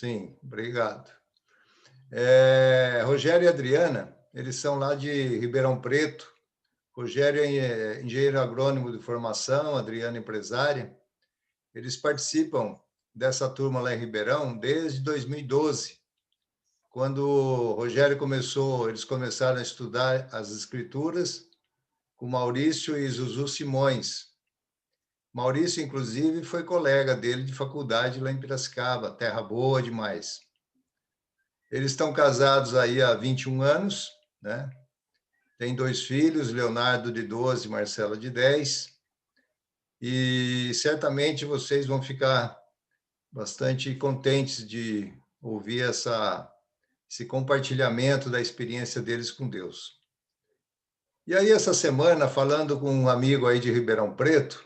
Sim, obrigado. Rogério e Adriana, eles são lá de Ribeirão Preto. Rogério é engenheiro agrônomo de formação, Adriana empresária. Eles participam dessa turma lá em Ribeirão desde 2012, quando o Rogério eles começaram a estudar as escrituras com Maurício e Zuzu Simões. Maurício, inclusive, foi colega dele de faculdade lá em Piracicaba, terra boa demais. Eles estão casados aí há 21 anos, né? Tem 2 filhos, Leonardo de 12 e Marcela de 10. E certamente vocês vão ficar bastante contentes de ouvir esse compartilhamento da experiência deles com Deus. E aí, essa semana, falando com um amigo aí de Ribeirão Preto,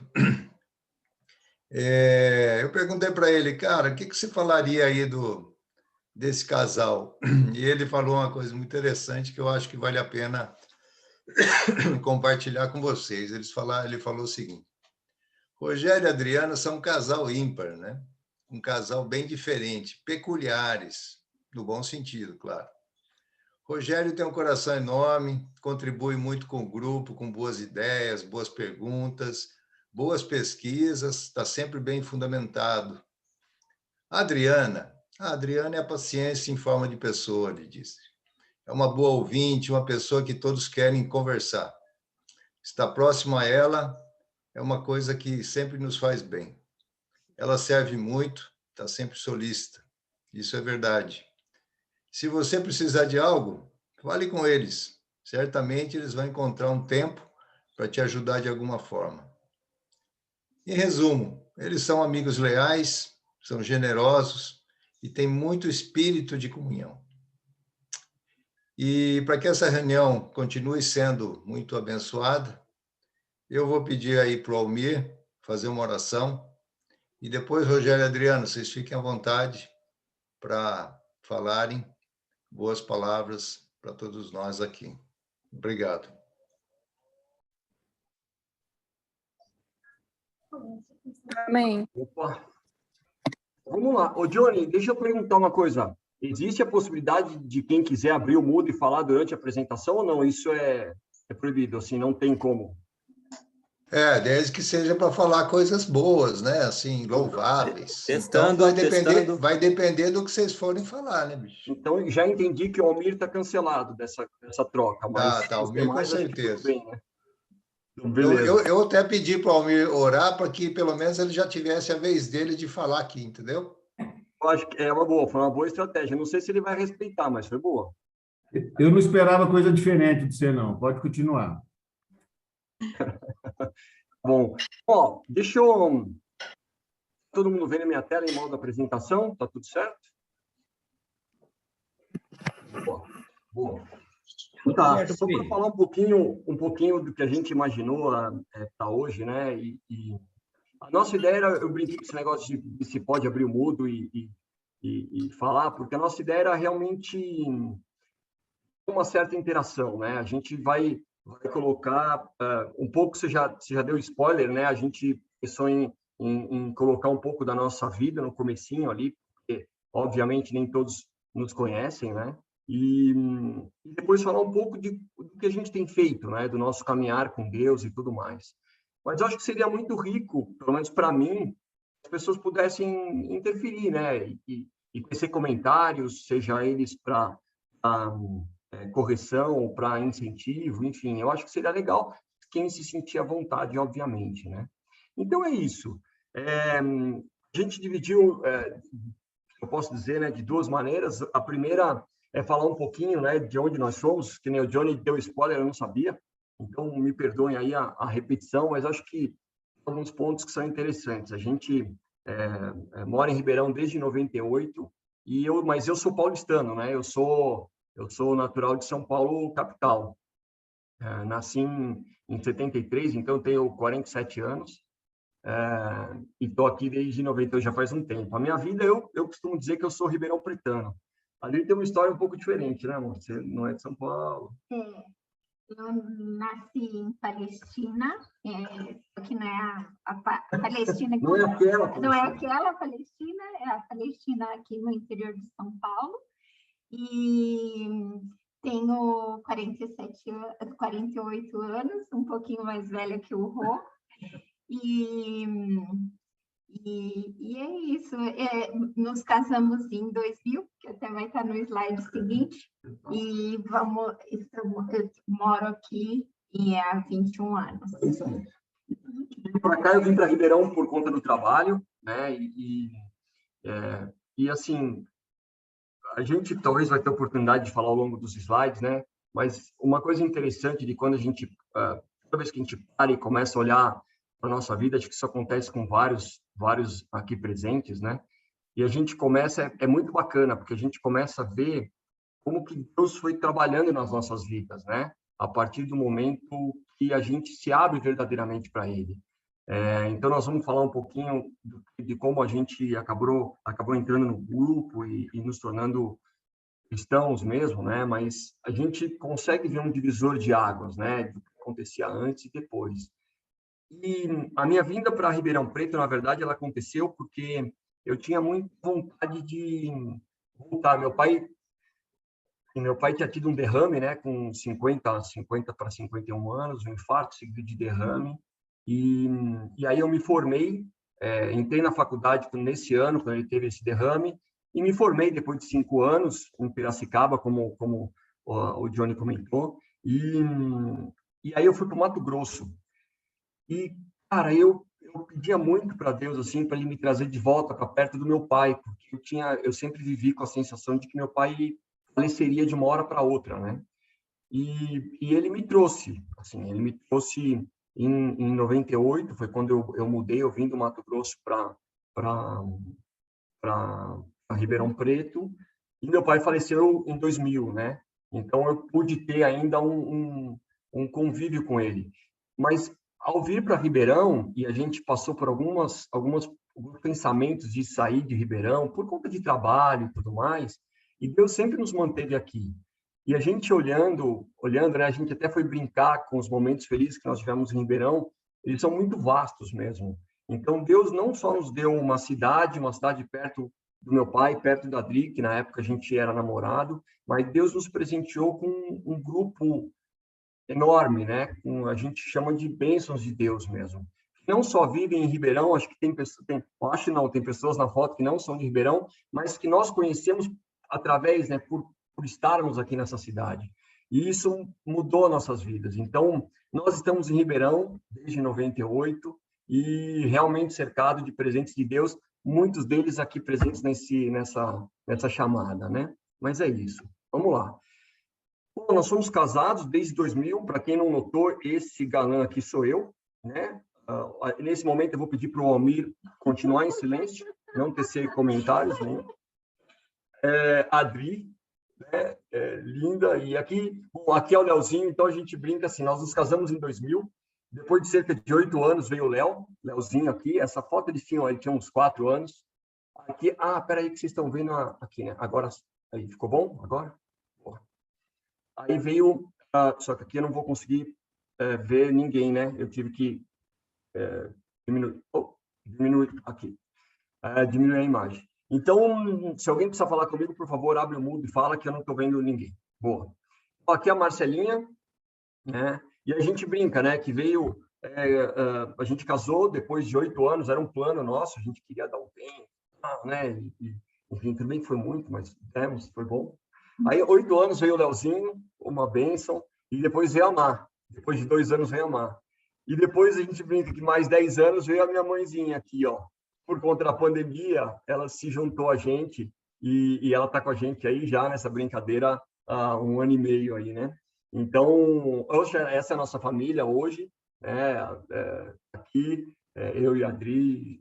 eu perguntei para ele, cara, o que você falaria aí desse casal? E ele falou uma coisa muito interessante que eu acho que vale a pena compartilhar com vocês. Ele falou o seguinte: Rogério e Adriana são um casal ímpar, né? Um casal bem diferente, peculiares, no bom sentido, claro. Rogério tem um coração enorme, contribui muito com o grupo, com boas ideias, boas perguntas, boas pesquisas, está sempre bem fundamentado. A Adriana é a paciência em forma de pessoa, ele disse. É uma boa ouvinte, uma pessoa que todos querem conversar. Estar próximo a ela é uma coisa que sempre nos faz bem. Ela serve muito, está sempre solícita. Isso é verdade. Se você precisar de algo, fale com eles. Certamente eles vão encontrar um tempo para te ajudar de alguma forma. Em resumo, eles são amigos leais, são generosos e têm muito espírito de comunhão. E para que essa reunião continue sendo muito abençoada, eu vou pedir aí para o Almir fazer uma oração e depois, Rogério e Adriano, vocês fiquem à vontade para falarem boas palavras para todos nós aqui. Obrigado. Amém. Opa. Vamos lá. Ô, Johnny, deixa eu perguntar uma coisa. Existe a possibilidade de quem quiser abrir o mudo e falar durante a apresentação ou não? Isso é proibido, assim, não tem como. Desde que seja para falar coisas boas, né? Assim, louváveis. Testando, então, vai depender do que vocês forem falar, né, bicho? Então, já entendi que o Almir está cancelado dessa troca, mas... Tá, Almir, com certeza. Bem, né? Então, beleza. Eu até pedi para o Almir orar para que pelo menos ele já tivesse a vez dele de falar aqui, entendeu? Eu acho que foi uma boa estratégia. Não sei se ele vai respeitar, mas foi boa. Eu não esperava coisa diferente de você, não. Pode continuar. Bom, ó, deixa eu... Todo mundo vendo a minha tela em modo apresentação? Tá tudo certo? Boa. Tá, só para falar um pouquinho do que a gente imaginou para hoje, né? E a nossa ideia era, eu brinquei com esse negócio de se pode abrir o mudo e falar, porque a nossa ideia era realmente uma certa interação, né? A gente vai colocar um pouco, você já deu spoiler, né? A gente pensou em colocar um pouco da nossa vida no comecinho ali, porque obviamente nem todos nos conhecem, né? E depois falar um pouco do que a gente tem feito, né? Do nosso caminhar com Deus e tudo mais. Mas eu acho que seria muito rico, pelo menos para mim, as pessoas pudessem interferir, né? E tecer comentários, seja eles para correção, para incentivo, enfim, eu acho que seria legal quem se sentir à vontade, obviamente, né? Então é isso. A gente dividiu, eu posso dizer, né, de duas maneiras. A primeira é falar um pouquinho, né, de onde nós somos, que nem o Johnny deu spoiler, eu não sabia, então me perdoem aí a repetição, mas acho que alguns pontos que são interessantes. A gente mora em Ribeirão desde 98, mas eu sou paulistano, né? Eu sou natural de São Paulo, capital. Nasci em 73, então tenho 47 anos. E estou aqui desde 98, já faz um tempo. A minha vida, eu costumo dizer que eu sou ribeirão pretano. Ali tem uma história um pouco diferente, né, amor? Você não é de São Paulo. Eu nasci em Palestina, só que não é a Palestina que Não é aquela não é Palestina. aquela Palestina, é a Palestina aqui no interior de São Paulo. E tenho 48 anos, um pouquinho mais velha que o Rô. E é isso. Nos casamos em 2000, que até vai estar no slide seguinte, e eu moro aqui há 21 anos. Para cá eu vim para Ribeirão por conta do trabalho, né? E assim, a gente talvez vai ter oportunidade de falar ao longo dos slides, né? Mas uma coisa interessante de quando a gente, toda vez que a gente para e começa a olhar para a nossa vida, acho que isso acontece com vários aqui presentes, né? E a gente começa, é muito bacana, porque a gente começa a ver como que Deus foi trabalhando nas nossas vidas, né? A partir do momento que a gente se abre verdadeiramente para Ele. Então, nós vamos falar um pouquinho de como a gente acabou entrando no grupo e nos tornando cristãos mesmo, né? Mas a gente consegue ver um divisor de águas, né? Do que acontecia antes e depois. E a minha vinda para Ribeirão Preto, na verdade, ela aconteceu porque eu tinha muita vontade de voltar. Meu pai tinha tido um derrame, né? Com 50 para 51 anos, um infarto seguido de derrame. E aí eu me formei, entrei na faculdade nesse ano, quando ele teve esse derrame, e me formei depois de 5 anos em Piracicaba, como o Johnny comentou. E aí eu fui para o Mato Grosso. E, cara, eu pedia muito para Deus, assim, para ele me trazer de volta para perto do meu pai, porque eu sempre vivi com a sensação de que meu pai faleceria de uma hora para outra, né? E ele me trouxe, assim, em 98, foi quando eu mudei, eu vim do Mato Grosso para Ribeirão Preto, e meu pai faleceu em 2000, né? Então eu pude ter ainda um convívio com ele. Mas ao vir para Ribeirão, e a gente passou por alguns pensamentos de sair de Ribeirão, por conta de trabalho e tudo mais, e Deus sempre nos manteve aqui. E a gente olhando, né, a gente até foi brincar com os momentos felizes que nós tivemos em Ribeirão, eles são muito vastos mesmo. Então, Deus não só nos deu uma cidade perto do meu pai, perto da Adri, que na época a gente era namorado, mas Deus nos presenteou com um grupo enorme, né? A gente chama de bênçãos de Deus mesmo. Não só vivem em Ribeirão, acho que tem pessoas na foto que não são de Ribeirão, mas que nós conhecemos através, né, por estarmos aqui nessa cidade. E isso mudou nossas vidas. Então, nós estamos em Ribeirão desde 98 e realmente cercado de presentes de Deus, muitos deles aqui presentes nessa chamada, né? Mas é isso. Vamos lá. Bom, nós somos casados desde 2000. Para quem não notou, esse galã aqui sou eu, né? Nesse momento, eu vou pedir para o Almir continuar em silêncio, não tecer comentários, né? Adri, né? Linda. E aqui é o Leozinho, então a gente brinca assim, nós nos casamos em 2000, depois de cerca de 8 anos veio o Leozinho aqui, essa foto ele tinha uns 4 anos. Aqui, peraí que vocês estão vendo aqui, né? Agora, aí, ficou bom? Agora? Boa. Aí veio, só que aqui eu não vou conseguir ver ninguém, né? Eu tive que diminuir aqui, diminuir a imagem. Então, se alguém precisar falar comigo, por favor, abre o mudo e fala que eu não estou vendo ninguém. Boa. Aqui é a Marcelinha, né? E a gente brinca, né? Que veio, a gente casou depois de 8 anos, era um plano nosso, a gente queria dar um tempo, né? Enfim, também foi muito, mas demos, foi bom. Aí, 8 anos veio o Leozinho, uma bênção, e depois veio a Mar. Depois de 2 anos veio a Mar. E depois a gente brinca que mais 10 anos veio a minha mãezinha aqui, ó. Por conta da pandemia, ela se juntou a gente e ela está com a gente aí já nessa brincadeira há 1 ano e meio aí, né? Então, essa é a nossa família hoje, né? Aqui, eu e a Adri,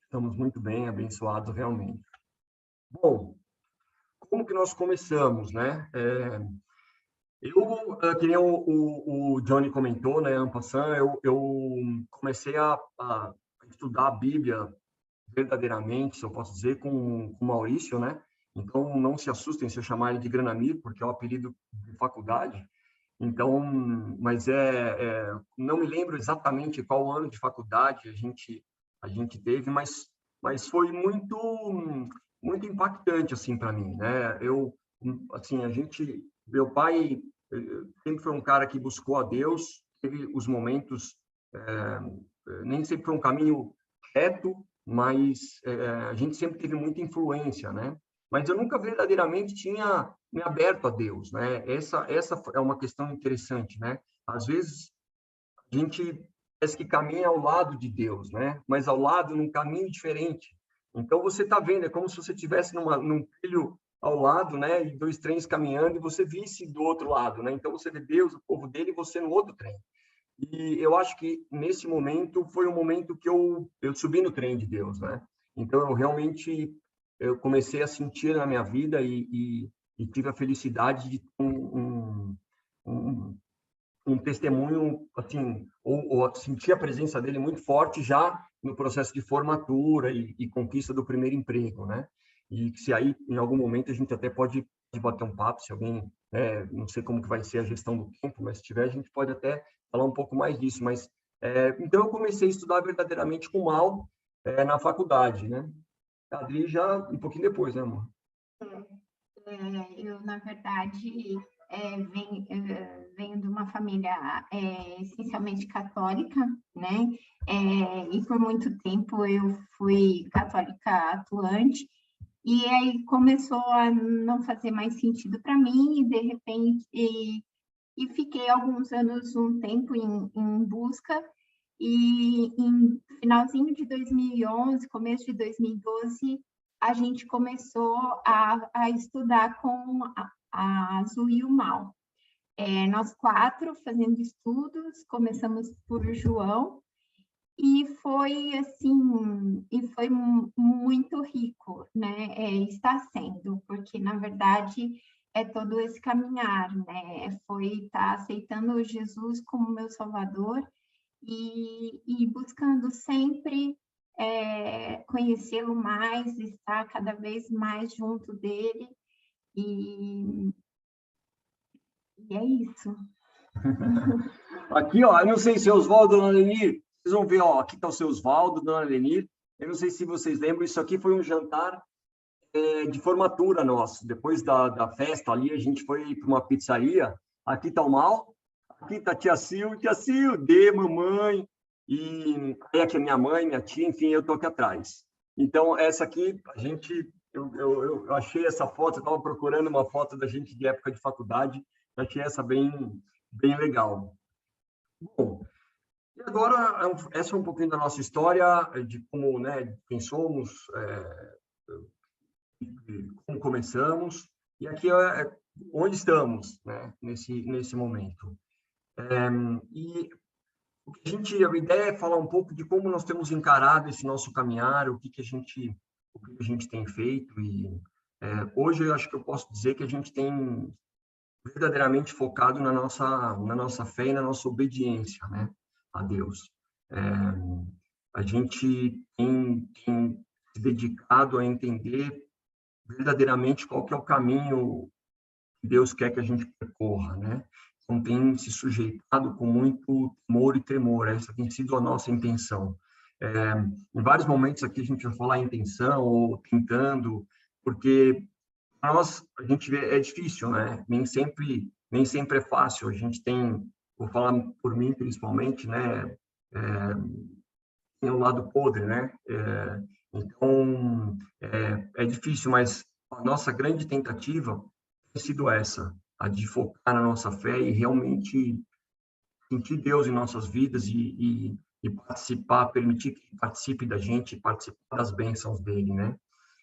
estamos muito bem, abençoados realmente. Bom, como que nós começamos, né? Que nem o Johnny comentou, né, en passant, eu comecei a estudar a Bíblia verdadeiramente, se eu posso dizer, com o Maurício, né? Então, não se assustem se eu chamar ele de Granamir, porque é o apelido de faculdade. Então, mas não me lembro exatamente qual ano de faculdade a gente teve, mas foi muito impactante assim para mim, né? Meu pai sempre foi um cara que buscou a Deus, teve os momentos, nem sempre foi um caminho reto, mas a gente sempre teve muita influência, né? Mas eu nunca verdadeiramente tinha me aberto a Deus, né? Essa é uma questão interessante, né? Às vezes a gente parece que caminha ao lado de Deus, né? Mas ao lado num caminho diferente. Então você está vendo, é como se você estivesse num trilho ao lado, né? E dois trens caminhando e você visse do outro lado, né? Então você vê Deus, o povo dele, e você no outro trem. E eu acho que nesse momento foi um momento que eu subi no trem de Deus, né? Então eu comecei a sentir na minha vida e tive a felicidade de ter um testemunho, assim, ou sentir a presença dele muito forte já no processo de formatura e conquista do primeiro emprego, né? E se aí, em algum momento, a gente até pode bater um papo, se alguém, não sei como que vai ser a gestão do tempo, mas se tiver, a gente pode até falar um pouco mais disso. Mas, então, eu comecei a estudar verdadeiramente com Mal na faculdade, né? A Adri já um pouquinho depois, né, amor? Eu, na verdade, venho de uma família essencialmente católica, né? E por muito tempo eu fui católica atuante, e aí começou a não fazer mais sentido para mim, e de repente, e fiquei alguns anos, um tempo em busca, e em finalzinho de 2011, começo de 2012, a gente começou a estudar com a Azul e o Mal. Nós quatro fazendo estudos, começamos por João, e foi assim, muito rico, né? Está sendo, porque na verdade é todo esse caminhar, né? Foi estar aceitando Jesus como meu Salvador e buscando sempre conhecê-lo mais, estar cada vez mais junto dele, e é isso. Aqui, ó, eu não sei se é Oswaldo, dona Lenir, vocês vão ver, ó, aqui está o seu Oswaldo, dona Lenir, eu não sei se vocês lembram, isso aqui foi um jantar de formatura nosso, depois da festa ali, a gente foi para uma pizzaria, aqui está o Mal, aqui está a tia Sil, Dê, mamãe, e aí aqui é minha mãe, minha tia, enfim, eu estou aqui atrás. Então, essa aqui, eu achei essa foto, eu estava procurando uma foto da gente de época de faculdade, achei essa bem legal. Bom, e agora, essa é um pouquinho da nossa história, de como, né, quem somos, como começamos, e aqui é onde estamos, né, nesse momento. E a ideia é falar um pouco de como nós temos encarado esse nosso caminhar, o que a gente tem feito, e hoje eu acho que eu posso dizer que a gente tem verdadeiramente focado na nossa fé e na nossa obediência, né, a Deus. A gente tem se dedicado a entender verdadeiramente qual que é o caminho que Deus quer que a gente percorra, né? Então, tem se sujeitado com muito temor e tremor, essa tem sido a nossa intenção. Em vários momentos aqui a gente vai falar intenção ou tentando, porque para nós, a gente vê, é difícil, né? Nem sempre é fácil. A gente tem, vou falar por mim principalmente, né? Tem um lado podre, né? Então, é difícil, mas a nossa grande tentativa tem sido essa, a de focar na nossa fé e realmente sentir Deus em nossas vidas e participar, permitir que participe da gente, participar das bênçãos dele, né?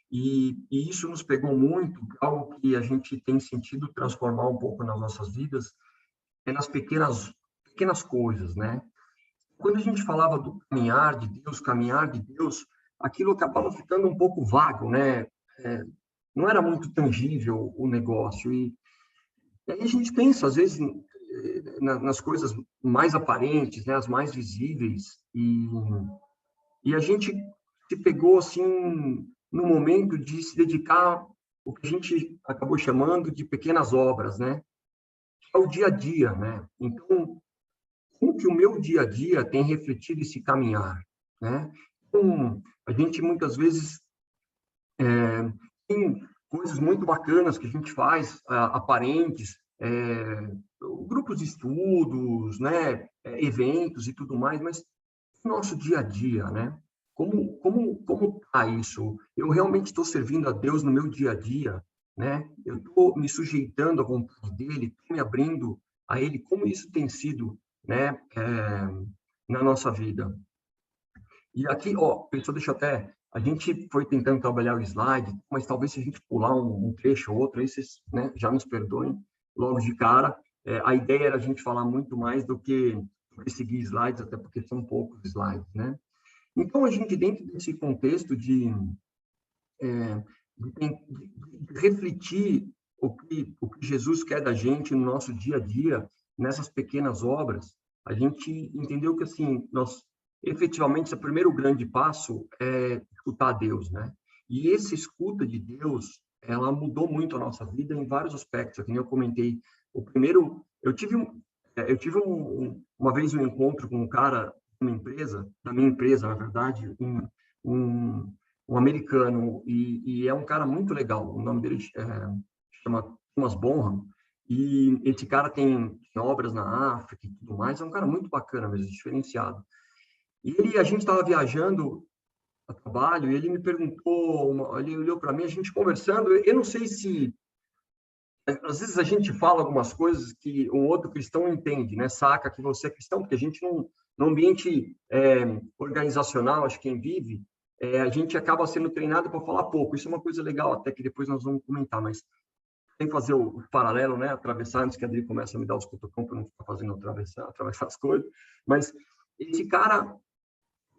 E isso nos pegou muito, algo que a gente tem sentido transformar um pouco nas nossas vidas, nas pequenas coisas, né? Quando a gente falava do caminhar de Deus, aquilo acabava ficando um pouco vago, né? Não era muito tangível o negócio. E aí a gente pensa, às vezes, nas coisas mais aparentes, né? As mais visíveis, e a gente se pegou, assim, no momento de se dedicar o que a gente acabou chamando de pequenas obras, né? é o dia a dia, né? Então, como que o meu dia a dia tem refletido esse caminhar, né? Então, a gente muitas vezes tem coisas muito bacanas que a gente faz, aparentes, grupos de estudos, né? Eventos e tudo mais, mas o nosso dia a dia, né? Como tá isso? Eu realmente estou servindo a Deus no meu dia a dia, né? Eu estou me sujeitando à vontade dele, estou me abrindo a ele, como isso tem sido, né? Na nossa vida. E aqui, ó, pessoal, deixa eu até... A gente foi tentando trabalhar o slide, mas talvez se a gente pular um trecho ou outro, aí vocês, né, já nos perdoem logo de cara. A ideia era a gente falar muito mais do que seguir slides, até porque são poucos slides, né? Então, a gente, dentro desse contexto de refletir o que Jesus quer da gente no nosso dia a dia, nessas pequenas obras, a gente entendeu que, assim, nós, efetivamente, o primeiro grande passo é escutar Deus, né? E essa escuta de Deus, ela mudou muito a nossa vida em vários aspectos. Como eu comentei, o primeiro, eu tive uma vez um encontro com um cara da minha empresa, na verdade, um americano, e é um cara muito legal. O nome dele chama Thomas Bonham, e esse cara tem obras na África e tudo mais. É um cara muito bacana mesmo, diferenciado. E a gente estava viajando a trabalho, e ele me perguntou, ele olhou para mim, a gente conversando, eu não sei se... Às vezes a gente fala algumas coisas que um outro cristão entende, né? Saca que você é cristão, porque a gente no ambiente organizacional, acho que quem vive, a gente acaba sendo treinado para falar pouco. Isso é uma coisa legal, até que depois nós vamos comentar, mas tem que fazer o paralelo, né? Atravessar antes que a Adri comece a me dar os cutucão para não ficar fazendo atravessar as coisas. Mas esse cara...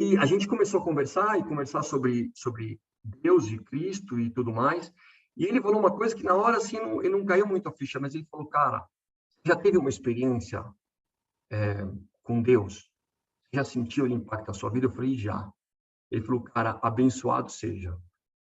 E a gente começou a conversar sobre Deus e Cristo e tudo mais. E ele falou uma coisa que na hora, assim, ele não caiu muito a ficha, mas ele falou, cara, já teve uma experiência com Deus? Já sentiu o impacto da sua vida? Eu falei, já. Ele falou, cara, abençoado seja.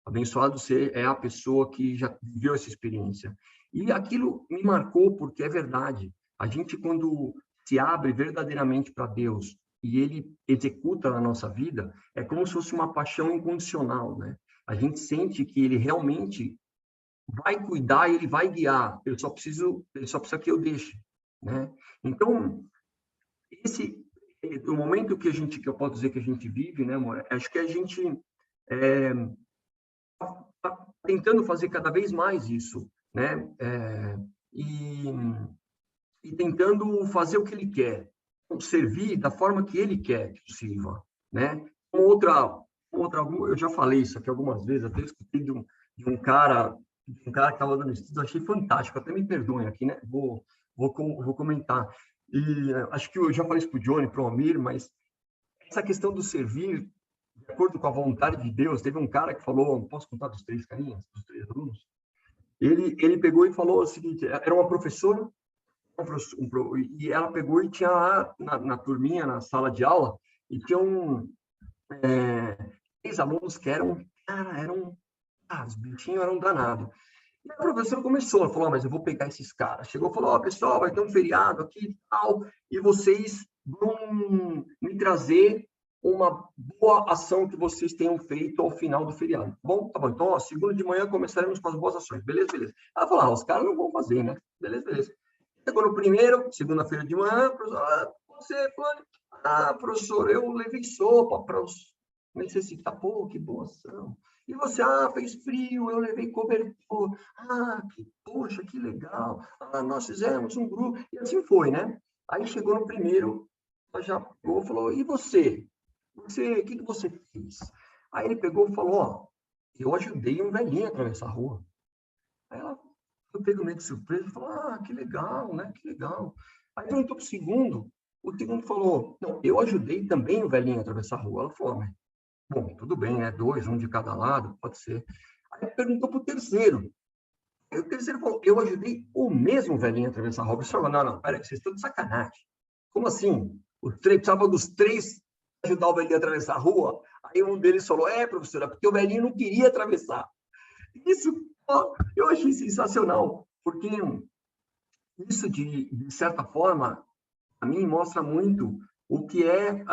Abençoado é a pessoa que já viveu essa experiência. E aquilo me marcou, porque é verdade. A gente, quando se abre verdadeiramente para Deus e ele executa na nossa vida, é como se fosse uma paixão incondicional, né? A gente sente que ele realmente vai cuidar e ele vai guiar. Ele só precisa que eu deixe, né? Então, o momento que eu posso dizer que a gente vive, né, amor? Acho que a gente tá tentando fazer cada vez mais isso, né? E tentando fazer o que ele quer, servir da forma que ele quer que sirva, né? Eu já falei isso aqui algumas vezes, até escutei de um cara que estava dando estudo, achei fantástico, até me perdoem aqui, né? Vou comentar. E acho que eu já falei isso para o Johnny, para o Amir, mas essa questão do servir de acordo com a vontade de Deus, teve um cara que falou, posso contar dos 3 carinhas, dos 3 alunos? Ele pegou e falou o seguinte, era uma professora, e ela pegou e tinha lá na turminha, na sala de aula, e tinha 3 alunos que os bichinhos eram danados. E a professora começou, ela falou, mas eu vou pegar esses caras. Chegou e falou, pessoal, vai ter um feriado aqui e tal, e vocês vão me trazer uma boa ação que vocês tenham feito ao final do feriado. Bom, tá bom. Então, segunda de manhã começaremos com as boas ações. Beleza. Ela falou, os caras não vão fazer, né? Beleza. Chegou no primeiro, segunda-feira de manhã, professor, eu levei sopa para os necessitados. Pô, que boa ação. E você, fez frio, eu levei cobertor. Poxa, que legal. Nós fizemos um grupo. E assim foi, né? Aí chegou no primeiro, ela já pegou e falou, e você? O que você fez? Aí ele pegou e falou, eu ajudei um velhinho a atravessar a rua. Aí ela pegou meio de surpresa e falou, que legal, né? Que legal. Aí perguntou para o segundo falou, não, eu ajudei também o velhinho a atravessar a rua. Ela falou, mas, bom, tudo bem, né? 2, um de cada lado, pode ser. Aí perguntou para o terceiro. Aí o terceiro falou, eu ajudei o mesmo velhinho a atravessar a rua. Eu falei, não, peraí, vocês estão de sacanagem. Como assim? Os 3, precisava dos 3 ajudar o velhinho a atravessar a rua? Aí um deles falou, professora, porque o velhinho não queria atravessar. Isso eu achei sensacional, porque isso, de certa forma, a mim mostra muito o que é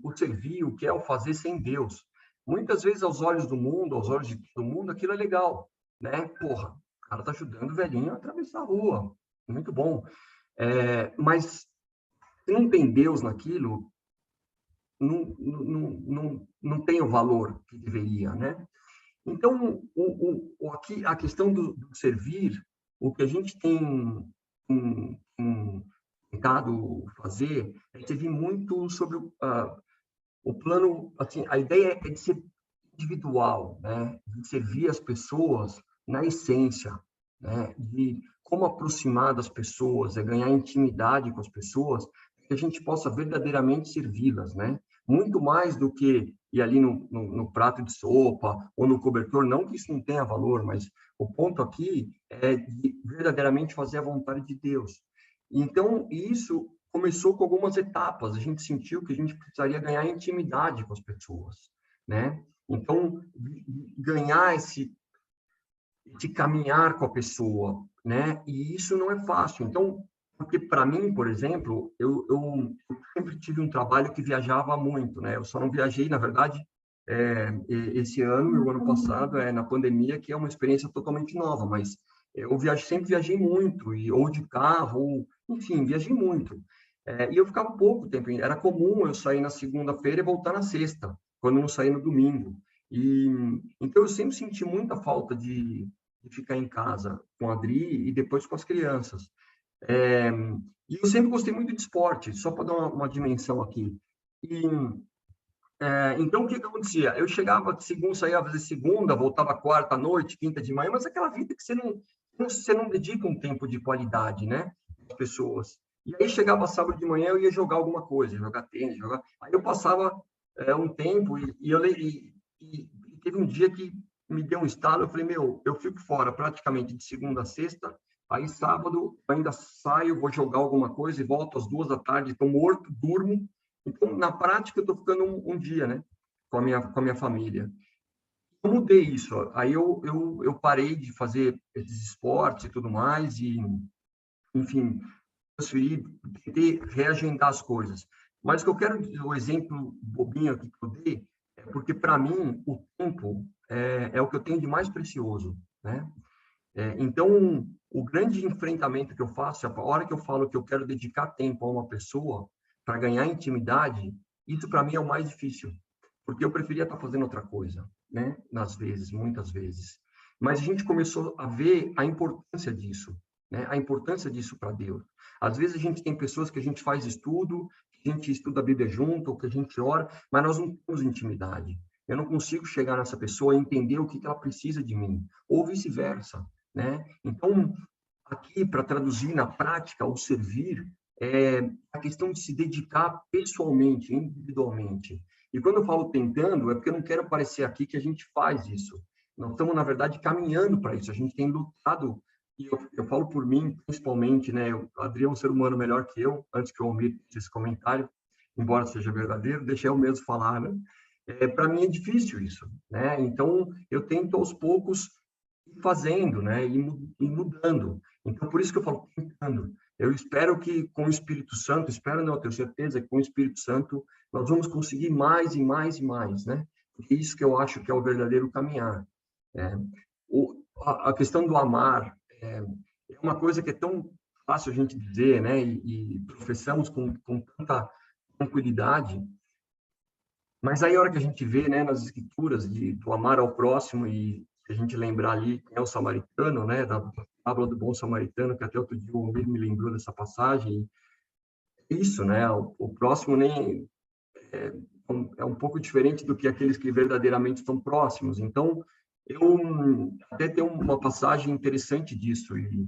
o servir, o que é o fazer sem Deus. Muitas vezes, aos olhos do mundo, aos olhos de todo mundo, aquilo é legal, né? Porra, o cara tá ajudando o velhinho a atravessar a rua. Muito bom. Mas se não tem Deus naquilo, não tem o valor que deveria, né? Então, aqui, a questão do servir, o que a gente tem tentado fazer é servir muito sobre o plano, assim, a ideia é de ser individual, né? De servir as pessoas na essência, né? De como aproximar das pessoas, ganhar intimidade com as pessoas, que a gente possa verdadeiramente servi-las, né? Muito mais do que ir ali no prato de sopa ou no cobertor, não que isso não tenha valor, mas o ponto aqui é de verdadeiramente fazer a vontade de Deus. Então, isso começou com algumas etapas. A gente sentiu que a gente precisaria ganhar intimidade com as pessoas, né? Então, ganhar esse caminhar com a pessoa, né? E isso não é fácil. Então, porque para mim, por exemplo, eu sempre tive um trabalho que viajava muito, né? Eu só não viajei, na verdade, esse ano e o ano passado, na pandemia, que é uma experiência totalmente nova, mas eu sempre viajei muito, ou de carro, ou, enfim, viajei muito. E eu ficava pouco tempo, era comum eu sair na segunda-feira e voltar na sexta, quando eu não saía no domingo. Então, eu sempre senti muita falta de ficar em casa com a Adri e depois com as crianças. E eu sempre gostei muito de esporte, só para dar uma dimensão aqui. Então, o que acontecia? Eu chegava de segunda, saía às vezes segunda, voltava quarta à noite, quinta de manhã, mas aquela vida que você não dedica um tempo de qualidade, né? As pessoas. E aí chegava sábado de manhã, eu ia jogar alguma coisa, jogar tênis, jogar... Aí eu passava um tempo e teve um dia que me deu um estalo, eu falei, eu fico fora praticamente de segunda a sexta, aí sábado eu ainda saio, vou jogar alguma coisa e volto às 2 da tarde, estou morto, durmo. Então, na prática, eu estou ficando um dia, né, com a minha família. Eu mudei isso. Aí eu parei de fazer esses esportes e tudo mais e, enfim, transferi, tentei reagendar as coisas. Mas o que eu quero dizer, o exemplo bobinho aqui que eu dei, é porque, para mim, o tempo é o que eu tenho de mais precioso, né? Então, o grande enfrentamento que eu faço, a hora que eu falo que eu quero dedicar tempo a uma pessoa para ganhar intimidade, isso para mim é o mais difícil, porque eu preferia estar fazendo outra coisa, né? Muitas vezes. Mas a gente começou a ver a importância disso, né? A importância disso para Deus. Às vezes a gente tem pessoas que a gente faz estudo, que a gente estuda a Bíblia junto, ou que a gente ora, mas nós não temos intimidade. Eu não consigo chegar nessa pessoa e entender o que ela precisa de mim, ou vice-versa, né? Então, aqui, para traduzir na prática, o servir, a questão de se dedicar pessoalmente, individualmente. E quando eu falo tentando, é porque eu não quero parecer aqui que a gente faz isso. Nós estamos, na verdade, caminhando para isso. A gente tem lutado, e eu falo por mim, principalmente, né? O Adriano é um ser humano melhor que eu, antes que eu omita esse comentário, embora seja verdadeiro, deixei eu mesmo falar, né? Para mim é difícil isso, né? Então, eu tento aos poucos ir fazendo, né? E mudando. Então, por isso que eu falo tentando. Eu espero que com o Espírito Santo, espero não, eu tenho certeza que com o Espírito Santo nós vamos conseguir mais e mais e mais, né? Porque isso que eu acho que é o verdadeiro caminhar. A questão do amar é uma coisa que é tão fácil a gente dizer, né? E professamos com tanta tranquilidade, mas aí a hora que a gente vê, né, nas escrituras do amar ao próximo e a gente lembrar ali quem é o samaritano, né, da parábola do bom samaritano, que até outro dia o Almir me lembrou dessa passagem. Isso, né, o próximo nem é um pouco diferente do que aqueles que verdadeiramente estão próximos. Então, eu até tenho uma passagem interessante disso e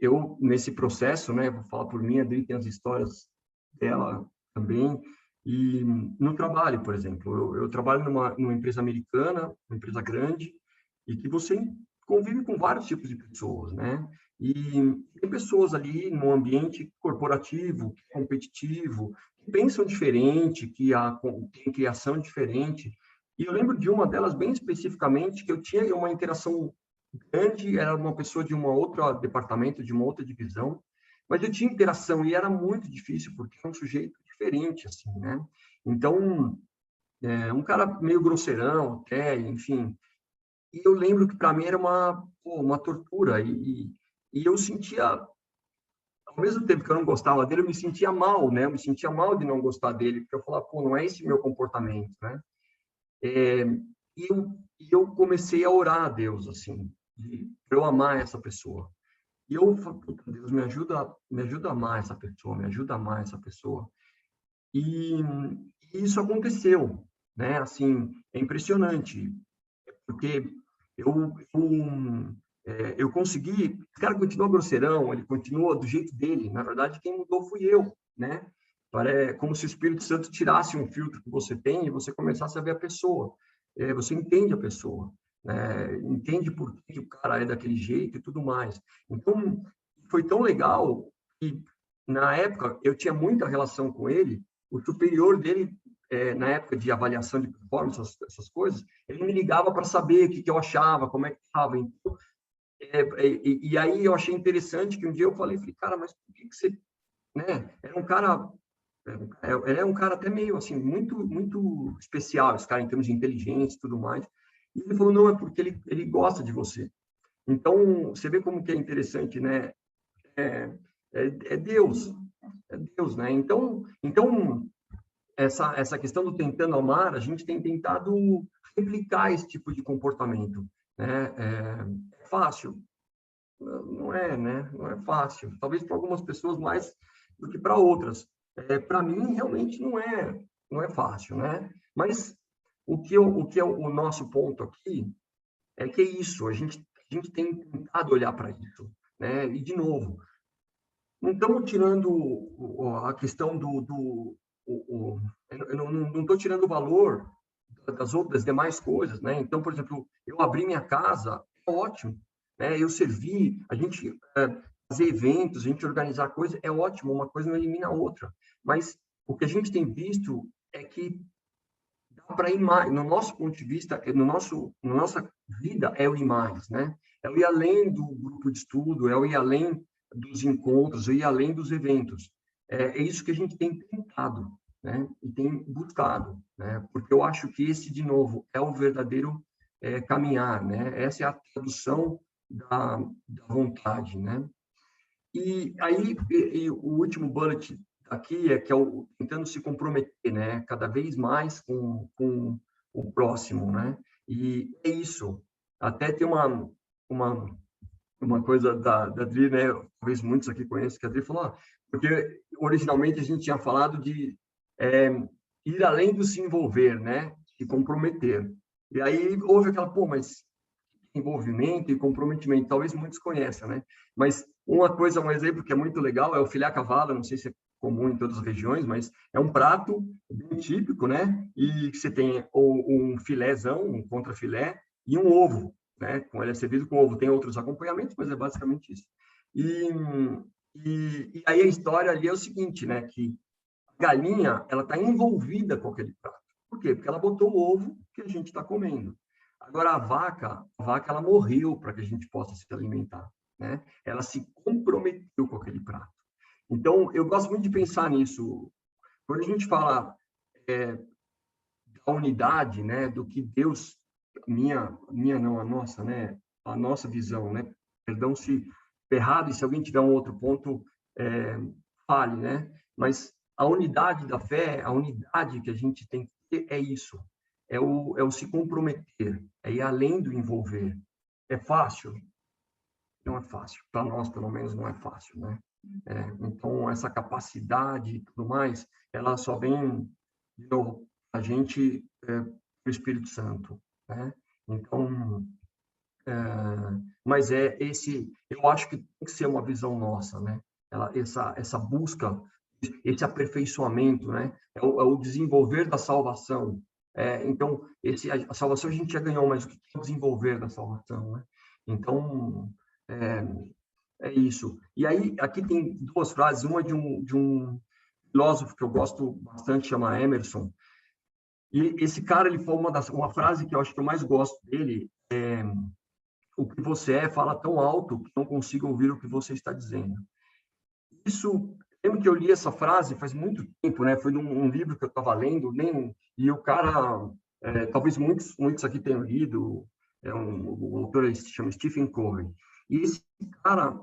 eu nesse processo, né, vou falar por mim, a Adri tem as histórias dela também. E no trabalho, por exemplo, eu trabalho numa empresa americana, uma empresa grande, e que você convive com vários tipos de pessoas, né? E tem pessoas ali no ambiente corporativo, competitivo, que pensam diferente, que tem criação diferente. E eu lembro de uma delas bem especificamente, que eu tinha uma interação grande, era uma pessoa de um outro departamento, de uma outra divisão, mas eu tinha interação e era muito difícil, porque é um sujeito diferente, assim, né? Então, um cara meio grosseirão até, enfim. E eu lembro que para mim era uma tortura, e eu sentia, ao mesmo tempo que eu não gostava dele, eu me sentia mal, né? Eu me sentia mal de não gostar dele, porque eu falava, pô, não é esse meu comportamento, né? E eu comecei a orar a Deus, assim, para eu amar essa pessoa. E eu falei, Deus, me ajuda a amar essa pessoa, me ajuda a amar essa pessoa. E isso aconteceu, né? Assim, é impressionante, porque eu consegui. O cara continua grosseirão, ele continua do jeito dele. Na verdade, quem mudou fui eu, né? É como se o Espírito Santo tirasse um filtro que você tem e você começasse a ver a pessoa. Você entende a pessoa, né? Entende por que o cara é daquele jeito e tudo mais. Então, foi tão legal que, na época, eu tinha muita relação com ele. O superior dele, na época de avaliação de performance, essas coisas, ele me ligava para saber o que eu achava, como é que estava. Então, e aí eu achei interessante que um dia eu falei, cara, mas por que você... Né? Era um cara... Ele é um cara até meio, assim, muito especial, esse cara em termos de inteligência e tudo mais. E ele falou, não, é porque ele gosta de você. Então, você vê como que é interessante, né? É Deus. É Deus, né? Então essa questão do tentando amar, a gente tem tentado replicar esse tipo de comportamento, né? É fácil? Não é, né? Não é fácil. Talvez para algumas pessoas mais do que para outras. Para mim, realmente não é fácil, né? Mas o que é o nosso ponto aqui é que é isso, a gente tem tentado olhar para isso, né? E, de novo, não estamos tirando a questão eu não estou tirando o valor das demais coisas, né? Então, por exemplo, eu abri minha casa, é ótimo, né? Eu servi, a gente fazer eventos, a gente organizar coisas, é ótimo, uma coisa não elimina a outra. Mas o que a gente tem visto é que dá para ir mais, no nosso ponto de vista, na nossa vida, é o ir mais, né? É o ir além do grupo de estudo, é o ir além dos encontros, é o ir além dos eventos. É isso que a gente tem tentado, né? E tem buscado, né? Porque eu acho que esse, de novo, é o verdadeiro caminhar, né? Essa é a tradução da vontade, né? E aí, o último bullet aqui é que é o tentando se comprometer, né? Cada vez mais com o próximo, né? E é isso. Até tem uma coisa da Adri, né? Talvez muitos aqui conheçam, que a Adri falou, porque originalmente a gente tinha falado de ir além do se envolver, né? Se comprometer. E aí houve aquela, mas envolvimento e comprometimento, talvez muitos conheçam, né? Mas um exemplo que é muito legal é o filé a cavalo, não sei se é comum em todas as regiões, mas é um prato bem típico, né? E você tem um filézão, um contrafilé e um ovo, né? Com ele é servido com ovo, tem outros acompanhamentos, mas é basicamente isso. E aí a história ali é o seguinte, né? Que a galinha, ela está envolvida com aquele prato. Por quê? Porque ela botou o ovo que a gente está comendo. Agora, a vaca ela morreu para que a gente possa se alimentar, né? Ela se comprometeu com aquele prato. Então, eu gosto muito de pensar nisso. Quando a gente fala da unidade, né? Do que Deus, não, a nossa, né? A nossa visão, né? Perdão se errado, e se alguém tiver um outro ponto, fale, né? Mas a unidade da fé, a unidade que a gente tem que ter é isso. É o se comprometer, é ir além do envolver. É fácil? Não é fácil. Para nós, pelo menos, não é fácil, né? Então, essa capacidade e tudo mais, ela só vem, de novo, a gente, do Espírito Santo, né? Então, mas eu acho que tem que ser uma visão nossa, né? Essa busca, esse aperfeiçoamento, né? É o desenvolver da salvação. Então, a salvação a gente já ganhou, mas o que é o desenvolver da salvação, né? Então, é isso. E aí, aqui tem duas frases, uma de um filósofo que eu gosto bastante, chama Emerson. E esse cara, ele falou uma frase que eu acho que eu mais gosto dele, o que você é fala tão alto que não consigo ouvir o que você está dizendo. Isso, lembro que eu li essa frase faz muito tempo, né? Foi num livro que eu estava lendo, e o cara, talvez muitos aqui tenham lido, o autor se chama Stephen Covey. E esse cara,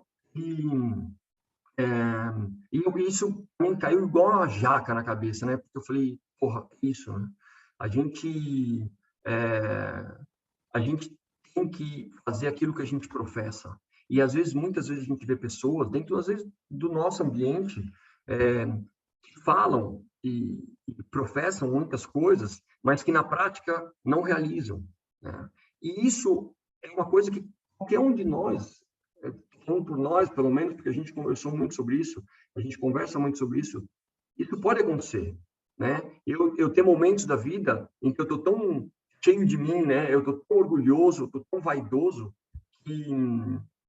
isso me caiu igual uma jaca na cabeça, né? Porque eu falei, porra, isso, né? A gente tem que fazer aquilo que a gente professa. E, muitas vezes, a gente vê pessoas, dentro, às vezes, do nosso ambiente, que falam e professam muitas coisas, mas que, na prática, não realizam, né? E isso é uma coisa que qualquer um de nós, por nós, pelo menos, porque a gente conversou muito sobre isso, a gente conversa muito sobre isso, isso pode acontecer, né? Eu tenho momentos da vida em que eu estou tão cheio de mim, né? Eu estou tão orgulhoso, estou tão vaidoso, que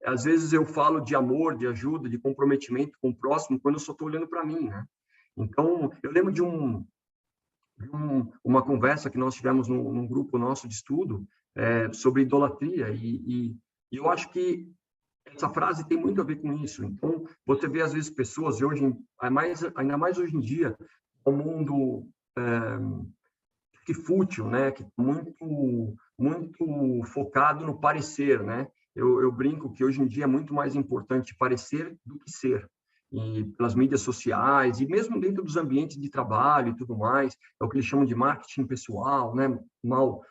às vezes eu falo de amor, de ajuda, de comprometimento com o próximo, quando eu só estou olhando para mim, né? Então, eu lembro de uma conversa que nós tivemos num grupo nosso de estudo sobre idolatria, e eu acho que essa frase tem muito a ver com isso. Então, você vê, às vezes, pessoas, e hoje, ainda mais hoje em dia, um mundo que fútil, né? Que muito focado no parecer, né? Eu brinco que hoje em dia é muito mais importante parecer do que ser. E pelas mídias sociais, e mesmo dentro dos ambientes de trabalho e tudo mais, é o que eles chamam de marketing pessoal, né? Mal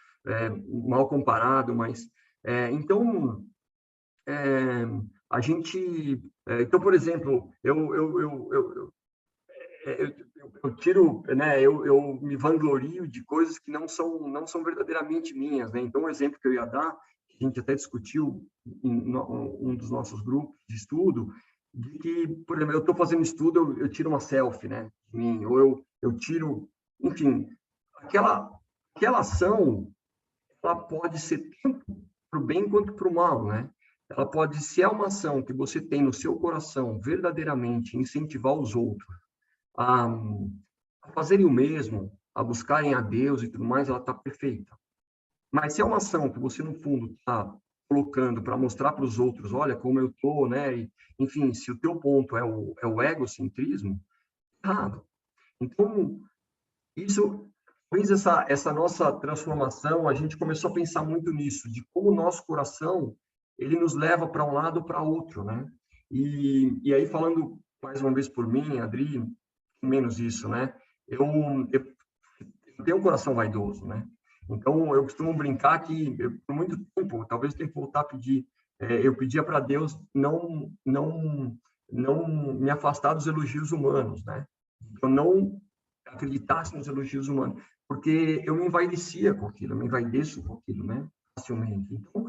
comparado, mas... então, a gente... então, por exemplo, eu tiro, né? Eu me vanglorio de coisas que não são verdadeiramente minhas, né? Então, um exemplo que eu ia dar, a gente até discutiu em um dos nossos grupos de estudo, de que, por exemplo, eu estou fazendo estudo, eu tiro uma selfie, né? De mim, ou eu tiro, enfim, aquela ação, ela pode ser tanto para o bem quanto para o mal, né? Ela pode ser uma ação que você tem no seu coração, verdadeiramente, incentivar os outros a fazerem o mesmo, a buscarem a Deus e tudo mais, ela está perfeita. Mas se é uma ação que você, no fundo, está colocando para mostrar para os outros, olha como eu estou, né? E, enfim, se o teu ponto é o egocentrismo, errado. Então, isso fez essa nossa transformação, a gente começou a pensar muito nisso, de como o nosso coração, ele nos leva para um lado ou para outro, né? E aí, falando mais uma vez por mim, Adri, menos isso, né? Eu tenho um coração vaidoso, né? Então, eu costumo brincar que, por muito tempo, talvez eu tenha que voltar a pedir, eu pedia para Deus não me afastar dos elogios humanos, né? Eu não acreditasse nos elogios humanos, porque eu me envaidecia com aquilo, eu me envaideço com aquilo, né? Facilmente. Então,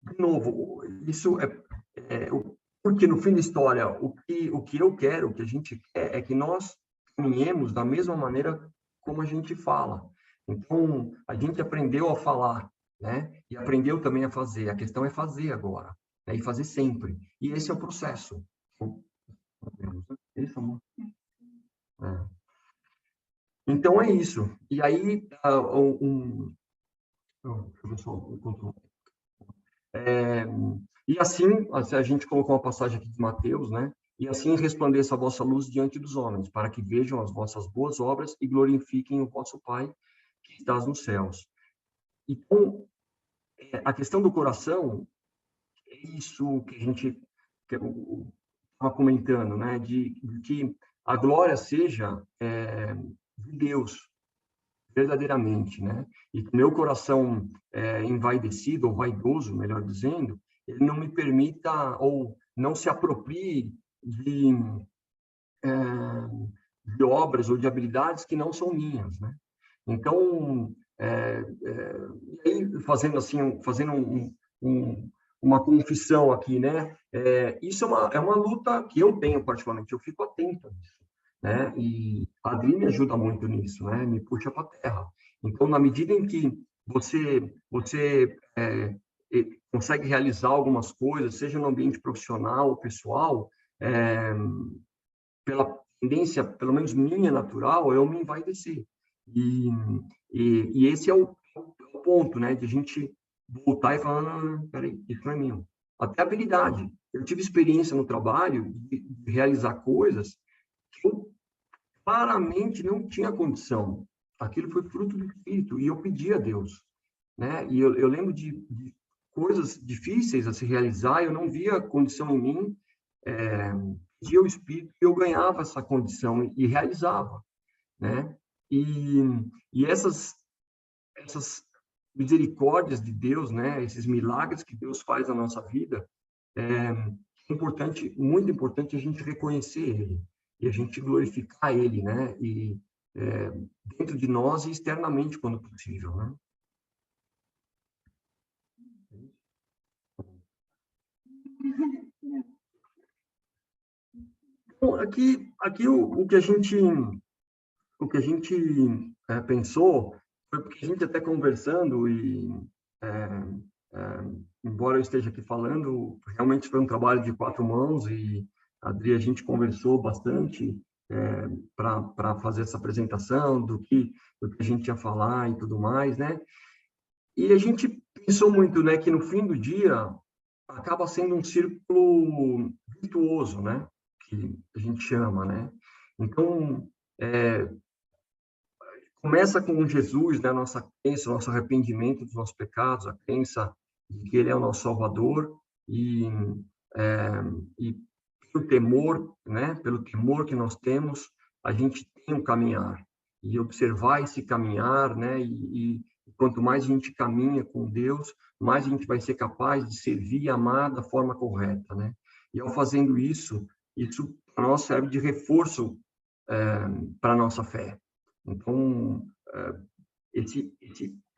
de novo, isso porque no fim da história, o que eu quero, o que a gente quer, é que nós caminhemos da mesma maneira como a gente fala. Então, a gente aprendeu a falar, né? E aprendeu também a fazer. A questão é fazer agora, né? E fazer sempre. E esse é o processo. Esse, amor? Então, é isso. E aí, deixa eu ver só o controle. E assim, a gente colocou uma passagem aqui de Mateus, né? E assim resplandeça a vossa luz diante dos homens, para que vejam as vossas boas obras e glorifiquem o vosso Pai que estás nos céus. Então, a questão do coração é isso que a gente estava comentando, né? De que a glória seja de Deus, verdadeiramente, né? E que meu coração envaidecido, ou vaidoso, melhor dizendo, ele não me permita, ou não se aproprie de obras ou de habilidades que não são minhas, né? Então, fazendo assim, uma confissão aqui, né? Isso é uma luta que eu tenho particularmente, eu fico atento a isso, né? E a Adri me ajuda muito nisso, né? Me puxa para a terra. Então, na medida em que você consegue realizar algumas coisas, seja no ambiente profissional ou pessoal, pela tendência, pelo menos minha natural, eu me envaidecer. E esse é o ponto, né? De a gente voltar e falar, não, peraí, isso não é meu. Até habilidade. Eu tive experiência no trabalho de realizar coisas que eu claramente não tinha condição. Aquilo foi fruto do Espírito, e eu pedi a Deus, né? E eu lembro de coisas difíceis a se realizar, eu não via condição em mim, pedia o Espírito, e eu ganhava essa condição e realizava, né? E essas misericórdias de Deus, né? Esses milagres que Deus faz na nossa vida, é importante, muito importante a gente reconhecer Ele e a gente glorificar Ele, né? E dentro de nós e externamente quando possível, né? Bom, aqui o que a gente pensou foi porque a gente até conversando e embora eu esteja aqui falando, realmente foi um trabalho de 4 mãos e a gente conversou bastante para fazer essa apresentação do que a gente ia falar e tudo mais, né? E a gente pensou muito, né, que no fim do dia acaba sendo um círculo virtuoso, né? Que a gente chama, né? Então, começa com Jesus, né? Nossa crença, nosso arrependimento dos nossos pecados, a crença de que Ele é o nosso Salvador e pelo temor, né? Pelo temor que nós temos, a gente tem um caminhar e observar esse caminhar, né? E quanto mais a gente caminha com Deus, mais a gente vai ser capaz de servir e amar da forma correta, né? E ao fazendo isso para nós serve de reforço para a nossa fé. Então, esse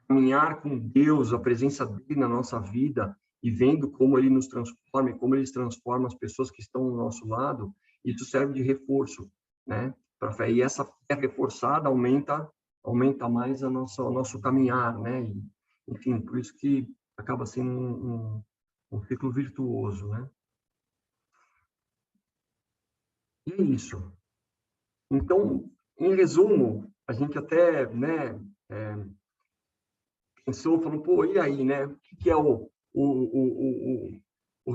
caminhar com Deus, a presença dele na nossa vida e vendo como ele nos transforma e como ele transforma as pessoas que estão ao nosso lado, isso serve de reforço, né, para a fé. E essa fé reforçada aumenta mais o nosso caminhar, né? E, enfim, por isso que acaba sendo um ciclo virtuoso, né? E é isso. Então, em resumo, a gente até, né, pensou, falou, pô, e aí, né? O que é o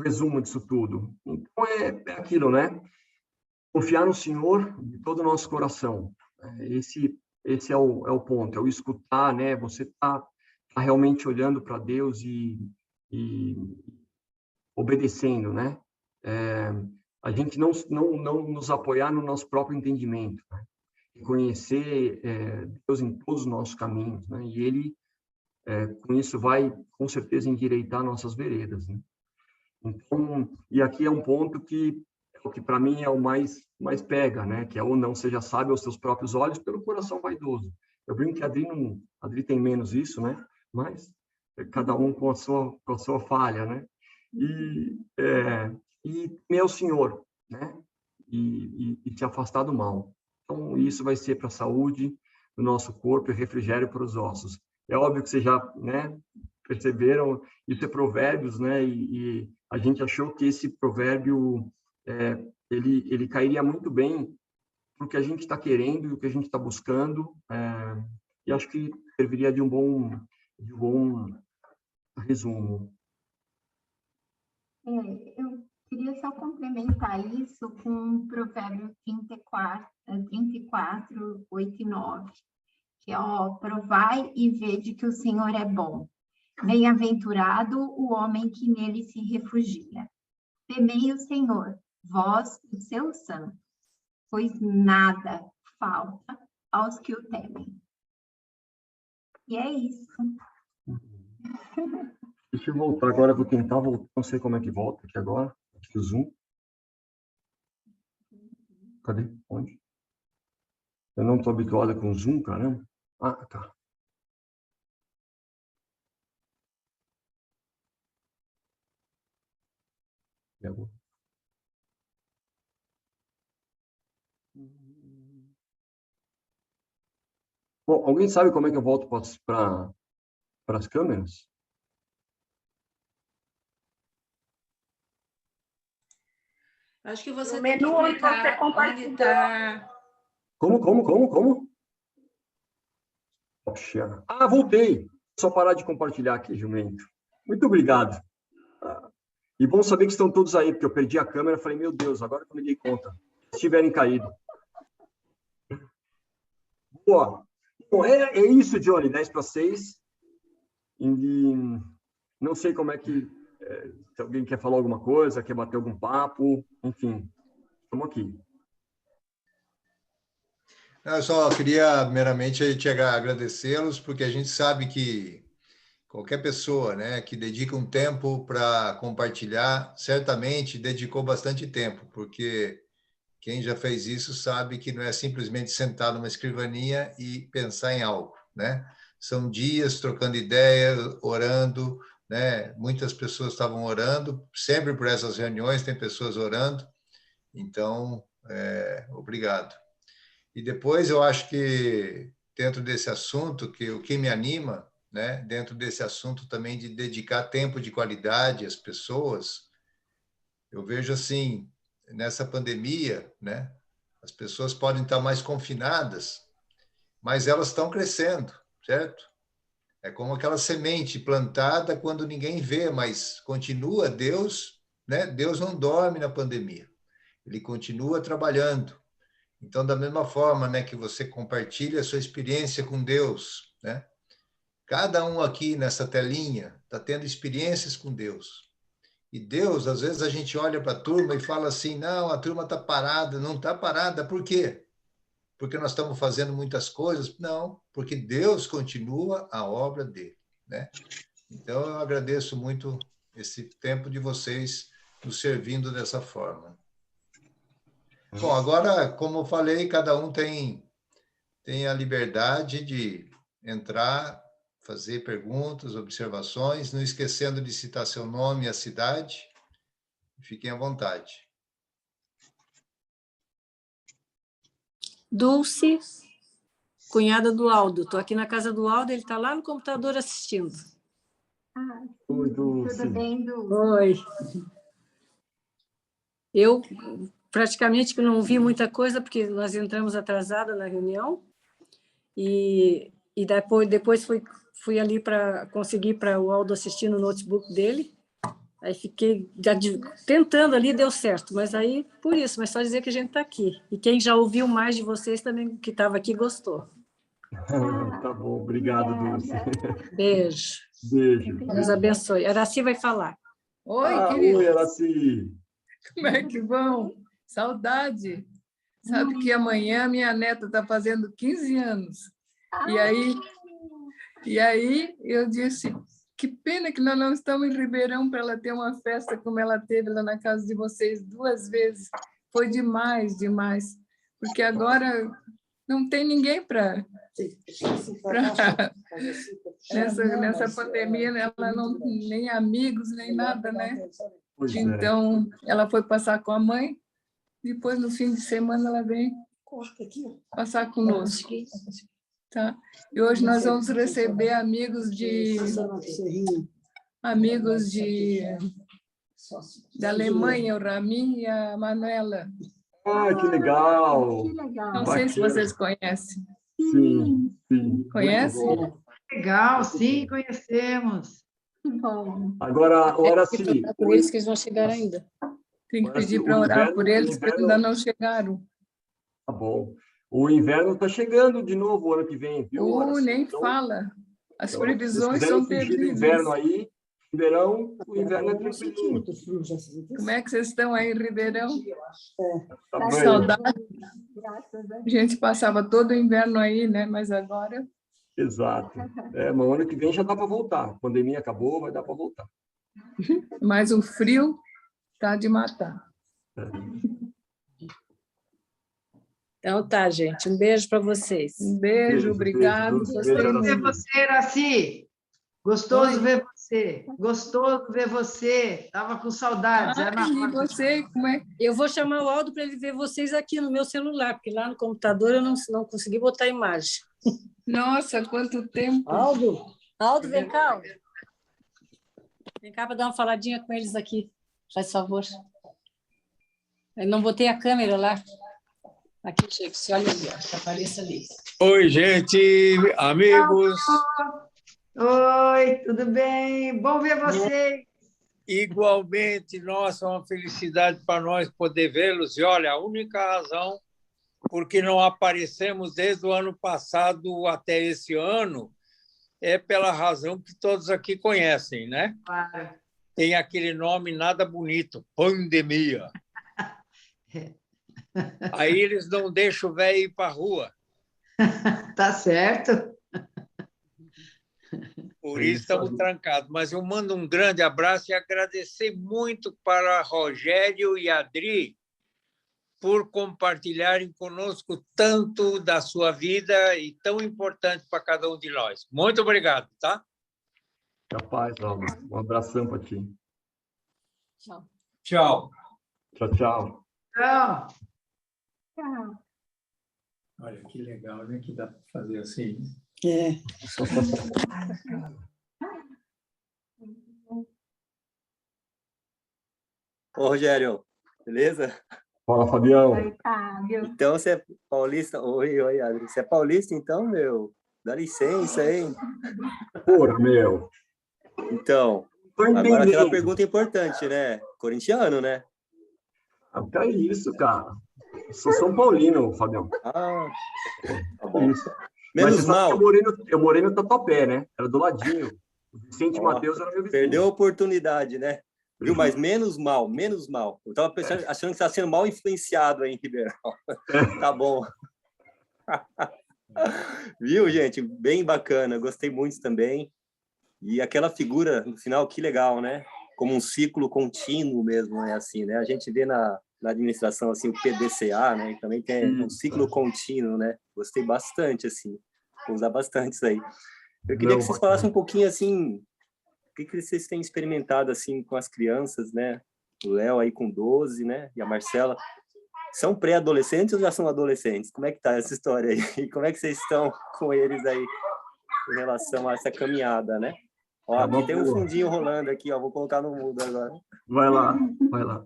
resumo disso tudo? Então, é aquilo, né? Confiar no Senhor de todo o nosso coração. Esse é o ponto, é o escutar, né? Você tá realmente olhando para Deus e obedecendo, né? A gente não nos apoiar no nosso próprio entendimento, né? Conhecer Deus em todos os nossos caminhos, né? E Ele, com isso, vai, com certeza, endireitar nossas veredas, né? Então, e aqui é um ponto que para mim é o mais pega, né? Que é o não seja sábio aos seus próprios olhos pelo coração vaidoso. Eu brinco que a Adri tem menos isso, né? Mas cada um com a sua falha, né? E temer o Senhor, né? E se afastar do mal. Então, isso vai ser para a saúde do nosso corpo e refrigério para os ossos. É óbvio que vocês já, né, perceberam, isso é Provérbios, né? E a gente achou que esse provérbio ele cairia muito bem para o que a gente está querendo e o que a gente está buscando, e acho que serviria de um bom resumo. Eu queria só complementar isso com o provérbio 34, 8 e 9, que é, provai e vede que o Senhor é bom. Bem-aventurado o homem que nele se refugia. Temei o Senhor, vós, os seus santos, pois nada falta aos que o temem. E é isso. Deixa eu voltar agora, vou tentar voltar, não sei como é que volta aqui agora, aqui o Zoom. Cadê? Onde? Eu não estou habituado com o Zoom, caramba. Ah, tá. E agora? Bom, alguém sabe como é que eu volto para as câmeras? Acho que você tem que clicar onde está... Como? Poxa. Ah, voltei. Só parar de compartilhar aqui, jumento. Muito obrigado. E bom saber que estão todos aí, porque eu perdi a câmera, falei, meu Deus, agora que eu me dei conta. Se tiverem caído. Boa. Bom, é isso, Johnny, 10:06. E não sei como é que... se alguém quer falar alguma coisa, quer bater algum papo, enfim, estamos aqui. Eu só queria, meramente, te agradecê-los, porque a gente sabe que qualquer pessoa, né, que dedica um tempo para compartilhar, certamente dedicou bastante tempo, porque quem já fez isso sabe que não é simplesmente sentar numa escrivaninha e pensar em algo, né? São dias trocando ideia, orando, né? Muitas pessoas estavam orando, sempre por essas reuniões tem pessoas orando, então, obrigado. E depois eu acho que dentro desse assunto, que o que me anima, né, dentro desse assunto também de dedicar tempo de qualidade às pessoas, eu vejo assim, nessa pandemia, né, as pessoas podem estar mais confinadas, mas elas estão crescendo, certo? É como aquela semente plantada quando ninguém vê, mas continua Deus, né? Deus não dorme na pandemia. Ele continua trabalhando. Então, da mesma forma, né, que você compartilha a sua experiência com Deus, né? Cada um aqui nessa telinha está tendo experiências com Deus. E Deus, às vezes a gente olha para a turma e fala assim, não, a turma está parada. Não está parada, por quê? Porque nós estamos fazendo muitas coisas? Não, porque Deus continua a obra dele, né? Então, eu agradeço muito esse tempo de vocês nos servindo dessa forma. Bom, agora, como eu falei, cada um tem a liberdade de entrar, fazer perguntas, observações, não esquecendo de citar seu nome e a cidade. Fiquem à vontade. Dulce, cunhada do Aldo. Estou aqui na casa do Aldo, ele está lá no computador assistindo. Oi, Dulce. Tudo bem, Dulce? Oi. Eu praticamente não vi muita coisa, porque nós entramos atrasada na reunião, e depois fui ali para conseguir para o Aldo assistir no notebook dele. Aí fiquei tentando ali, deu certo, mas aí por isso, mas só dizer que a gente está aqui. E quem já ouviu mais de vocês também, que estava aqui, gostou. Tá bom, obrigado, Dulce. Beijo. Beijo. Deus abençoe. Araci vai falar. Oi, querido. Oi, Araci. Como é que vão? Saudade. Sabe que amanhã minha neta está fazendo 15 anos. E aí eu disse, que pena que nós não estamos em Ribeirão para ela ter uma festa como ela teve lá na casa de vocês 2 vezes. Foi demais, demais. Porque agora não tem ninguém para... nessa pandemia, ela não tem nem amigos, nem nada, né? Então, ela foi passar com a mãe, depois, no fim de semana, ela vem passar conosco. Tá? E hoje nós vamos receber amigos da Alemanha, o Ramin e a Manuela. Ah, que legal! Que legal. Não sei se vocês conhecem. Sim, sim. Conhece? Legal, sim, conhecemos. Bom. Agora, Araci... É por eles que eles vão chegar ainda. Tem que pedir para orar por eles, porque ainda não chegaram. Tá bom. O inverno está chegando de novo o ano que vem, viu, Araci? Nem fala. As previsões se são fugir do terríveis. inverno aí, Ribeirão, o inverno é tranquilo. Como é que vocês estão aí em Ribeirão? Tá Que bem. saudade. Graças a A gente passava todo o inverno aí, né? Mas agora... Exato. Mas o ano que vem já dá para voltar. A pandemia acabou, vai dar para voltar. Mas o frio tá de matar. Então tá, gente. Um beijo para vocês. Um beijo, obrigado. Beijo, Gostei beijo, Ver muito. você, Iraci. Gostoso ver você. Gostoso ver você. Estava com saudades. E você, como é? Eu vou chamar o Aldo para ele ver vocês aqui no meu celular, porque lá no computador eu não consegui botar a imagem. Nossa, quanto tempo. Aldo, vem cá. Aldo. Vem cá para dar uma faladinha com eles aqui. Faz favor. Eu não botei a câmera lá. Aqui, Chico, olha ali, ó, que apareça ali. Oi, gente, amigos. Oi, tudo bem? Bom ver você. Igualmente, nossa, é uma felicidade para nós poder vê-los. E olha, a única razão por que não aparecemos desde o ano passado até esse ano é pela razão que todos aqui conhecem, né? Claro. Tem aquele nome nada bonito, pandemia. Aí eles não deixam o velho ir para a rua. Tá certo. Por isso estamos trancados. Mas eu mando um grande abraço e agradecer muito para Rogério e Adri por compartilharem conosco tanto da sua vida e tão importante para cada um de nós. Muito obrigado, tá? Capaz, Aldo. Um abração para ti. Tchau. Tchau. Tchau, tchau. Tchau. Tchau. Olha que legal, né? Que dá para fazer assim. É. Ô, Rogério, beleza? Fala, Fabião. Oi, Fábio. Então, você é paulista? Oi, Adri. Você é paulista, então, meu? Dá licença, hein? Porra, meu. Então, Tô agora entendendo. aquela pergunta importante, né? Corintiano, né? Até isso, cara. Eu sou São Paulino, Fabião. Ah, tá bom. Isso. Menos Mas você sabe mal. que eu morei no Tatuapé, né? Era do ladinho. O Vicente Mateus era meu vizinho. Perdeu a oportunidade, né? Viu? Mas menos mal, menos mal. Eu estava achando que você está sendo mal influenciado aí em Ribeirão. Tá bom. Viu, gente? Bem bacana. Gostei muito também. E aquela figura, no final, que legal, né? Como um ciclo contínuo mesmo, né? Assim, né? A gente vê na administração, assim, o PDCA, né? E também tem um ciclo contínuo, né? Gostei bastante, assim. Vou usar bastante isso aí. Eu queria que vocês falassem um pouquinho, assim, o que vocês têm experimentado, assim, com as crianças, né? O Léo aí com 12, né? E a Marcela. São pré-adolescentes ou já são adolescentes? Como é que tá essa história aí? E como é que vocês estão com eles aí em relação a essa caminhada, né? Ó, aqui tem um fundinho rolando aqui, ó. Vou colocar no mudo agora. Vai lá, vai lá.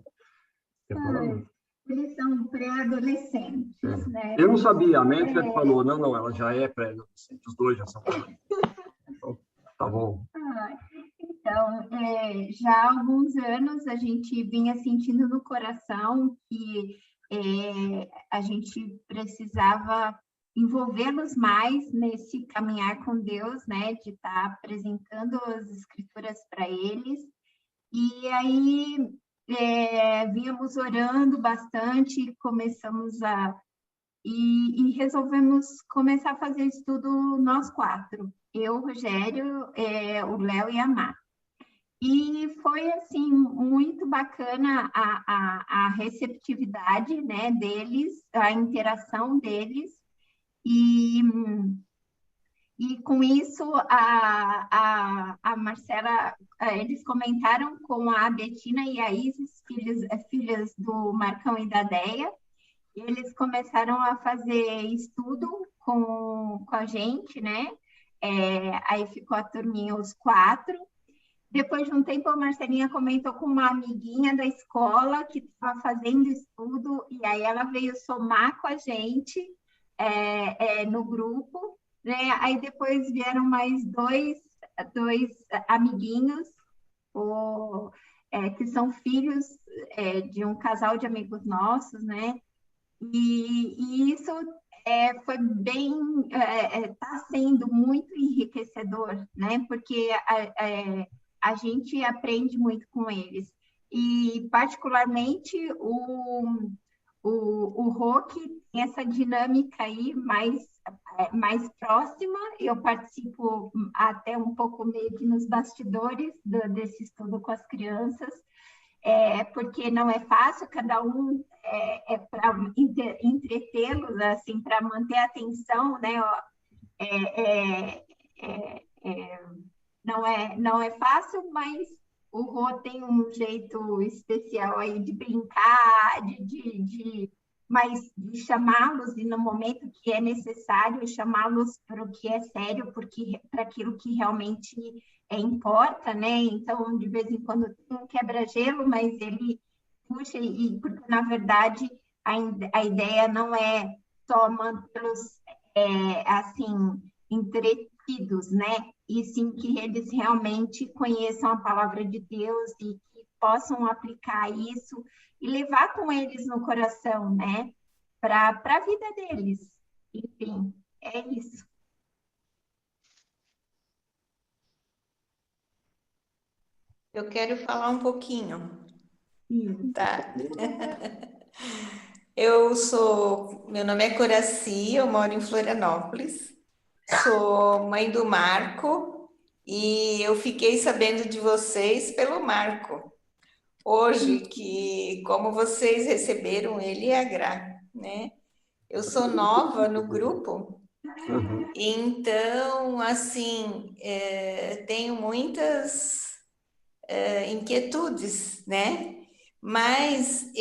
Eles são pré-adolescentes, né? Eu não sabia, a médica que falou, não, ela já é pré-adolescente, os dois já são. Então, tá bom. Então, já há alguns anos a gente vinha sentindo no coração que a gente precisava envolvê-los mais nesse caminhar com Deus, né? De estar apresentando as escrituras para eles. E aí vínhamos orando bastante, começamos e resolvemos começar a fazer estudo nós quatro. Eu, o Rogério, o Léo e a Má. E foi, assim, muito bacana a receptividade, né, deles, a interação deles. E com isso, a Marcela, eles comentaram com a Betina e a Isis, filhas do Marcão e da Deia. Eles começaram a fazer estudo com a gente, né? Aí ficou a turminha, os quatro. Depois de um tempo, a Marcelinha comentou com uma amiguinha da escola que estava fazendo estudo, e aí ela veio somar com a gente no grupo, né? Aí depois vieram mais dois amiguinhos, que são filhos de um casal de amigos nossos, né? E isso foi bem, está sendo muito enriquecedor, né? Porque a gente aprende muito com eles. E, particularmente, o Roque tem essa dinâmica aí mais próxima. Eu participo até um pouco meio que nos bastidores desse estudo com as crianças, porque não é fácil, cada um para entretê-los, assim, para manter a atenção, né? Não é fácil, mas o Rô tem um jeito especial aí de brincar, mas de chamá-los e no momento que é necessário chamá-los para o que é sério, para aquilo que realmente importa, né? Então, de vez em quando tem um quebra-gelo, mas ele puxa, porque na verdade a ideia não é só mantê-los assim ouvidos, né? E sim que eles realmente conheçam a palavra de Deus e que possam aplicar isso e levar com eles no coração, né? Para a vida deles. Enfim, é isso. Eu quero falar um pouquinho, tá? Meu nome é Coraci, eu moro em Florianópolis, sou mãe do Marco e eu fiquei sabendo de vocês pelo Marco. Hoje, que como vocês receberam ele e a Gra, né? Eu sou nova no grupo, então, assim, tenho muitas inquietudes, né? Mas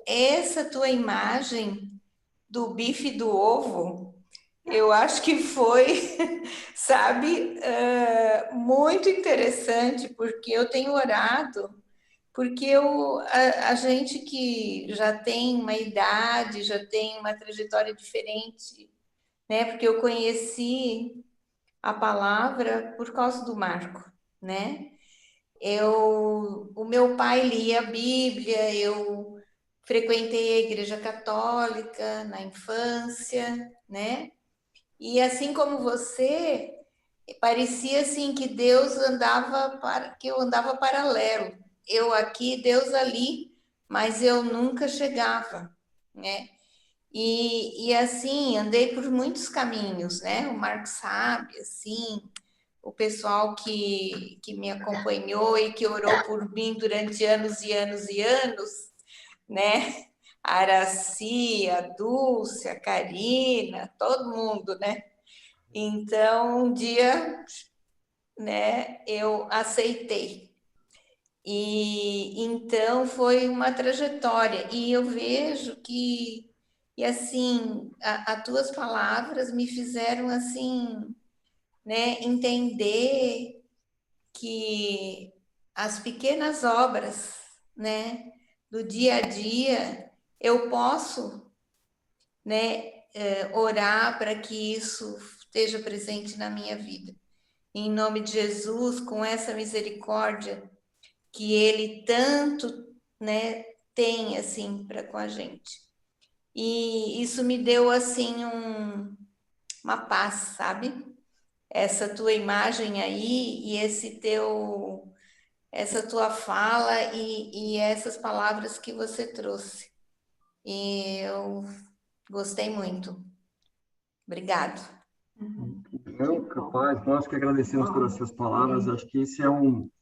essa tua imagem do bife do ovo, eu acho que foi, sabe, muito interessante, porque eu tenho orado, porque a gente que já tem uma idade, já tem uma trajetória diferente, né? Porque eu conheci a palavra por causa do Marco, né? O meu pai lia a Bíblia, eu frequentei a Igreja Católica na infância, né? E assim como você, parecia assim que que eu andava paralelo. Eu aqui, Deus ali, mas eu nunca chegava, né? E assim, andei por muitos caminhos, né? O Marcos sabe, assim, o pessoal que me acompanhou e que orou por mim durante anos e anos e anos, né? A Araci, a Dulce, a Karina, todo mundo, né? Então, um dia, né, eu aceitei. E então foi uma trajetória. E eu vejo que, e assim, as tuas palavras me fizeram assim, né, entender que as pequenas obras, né, do dia a dia, eu posso, né, orar para que isso esteja presente na minha vida. Em nome de Jesus, com essa misericórdia que Ele tanto, né, tem assim para com a gente. E isso me deu assim uma paz, sabe? Essa tua imagem aí e essa tua fala e essas palavras que você trouxe. E eu gostei muito. Obrigado. Não, capaz, nós que agradecemos pelas suas palavras. Acho que esse é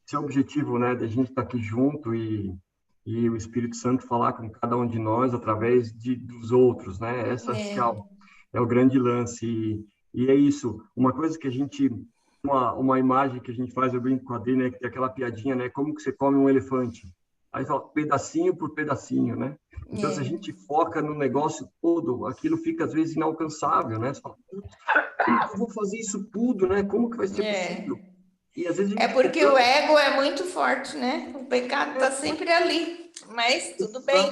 esse é o objetivo, né, da gente estar aqui junto e o Espírito Santo falar com cada um de nós através dos outros, né? Essa acho que é o grande lance. E é isso. Uma coisa que a gente, uma imagem que a gente faz, eu brinco com a Adri, né, que tem aquela piadinha, né? Como que você come um elefante? Aí fala pedacinho por pedacinho, né? Então, se a gente foca no negócio todo, aquilo fica, às vezes, inalcançável, né? Você fala, eu vou fazer isso tudo, né? Como que vai ser possível? E, às vezes, porque o ego é muito forte, né? O pecado está sempre ali, mas tudo bem.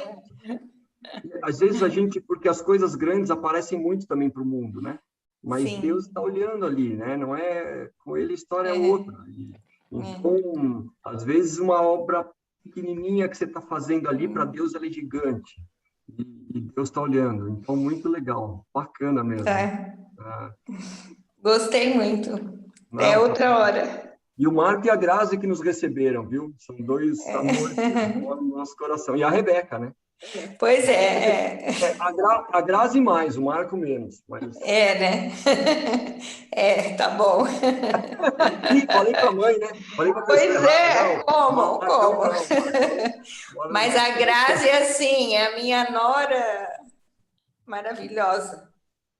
Às vezes porque as coisas grandes aparecem muito também para o mundo, né? Mas Sim. Deus está olhando ali, né? Não é com ele a história é outra. Então, às vezes uma obra pequenininha que você está fazendo ali para Deus ela é gigante e Deus está olhando. Então, muito legal, bacana mesmo. Gostei muito. Até outra hora. E o Marco e a Grazi que nos receberam, viu? São dois amores que moram no nosso coração. E a Rebeca, né? Pois é. A Grazi mais, o Marco menos. Mas... né? Tá bom. Ih, falei com a mãe, né? Falei com a pois é, como? Mas a Grazi, assim, é a minha nora maravilhosa.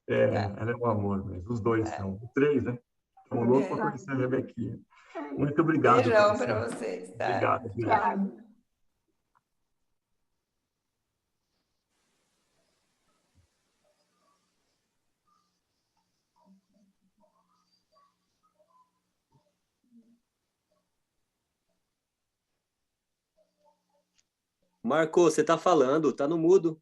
Ela é um amor mesmo. Os dois são. Os três, né? Estão loucos para conhecer a Rebequinha. Muito obrigado. Beijão para vocês. Tá? Obrigado. Marco, você está falando, está no mudo.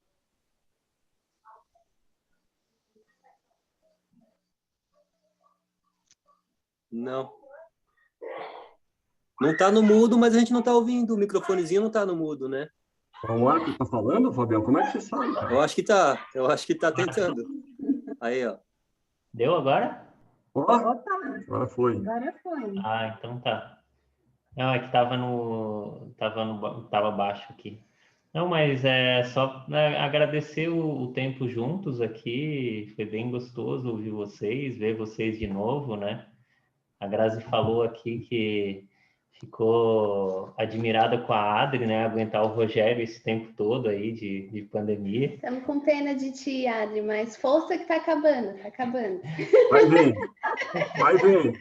Não. Não está no mudo, mas a gente não está ouvindo. O microfonezinho não está no mudo, né? É o Marco que está falando, Fabião? Como é que você sabe? Eu acho que está. Eu acho que está tentando. Aí, ó. Deu agora? Agora foi. Ah, então tá. Não, é que tava baixo aqui. Não, mas é só agradecer o tempo juntos aqui. Foi bem gostoso ouvir vocês, ver vocês de novo, né? A Grazi falou aqui que ficou admirada com a Adri, né? Aguentar o Rogério esse tempo todo aí de pandemia. Estamos com pena de ti, Adri, mas força que tá acabando, tá acabando. Vai ver. Vai ver.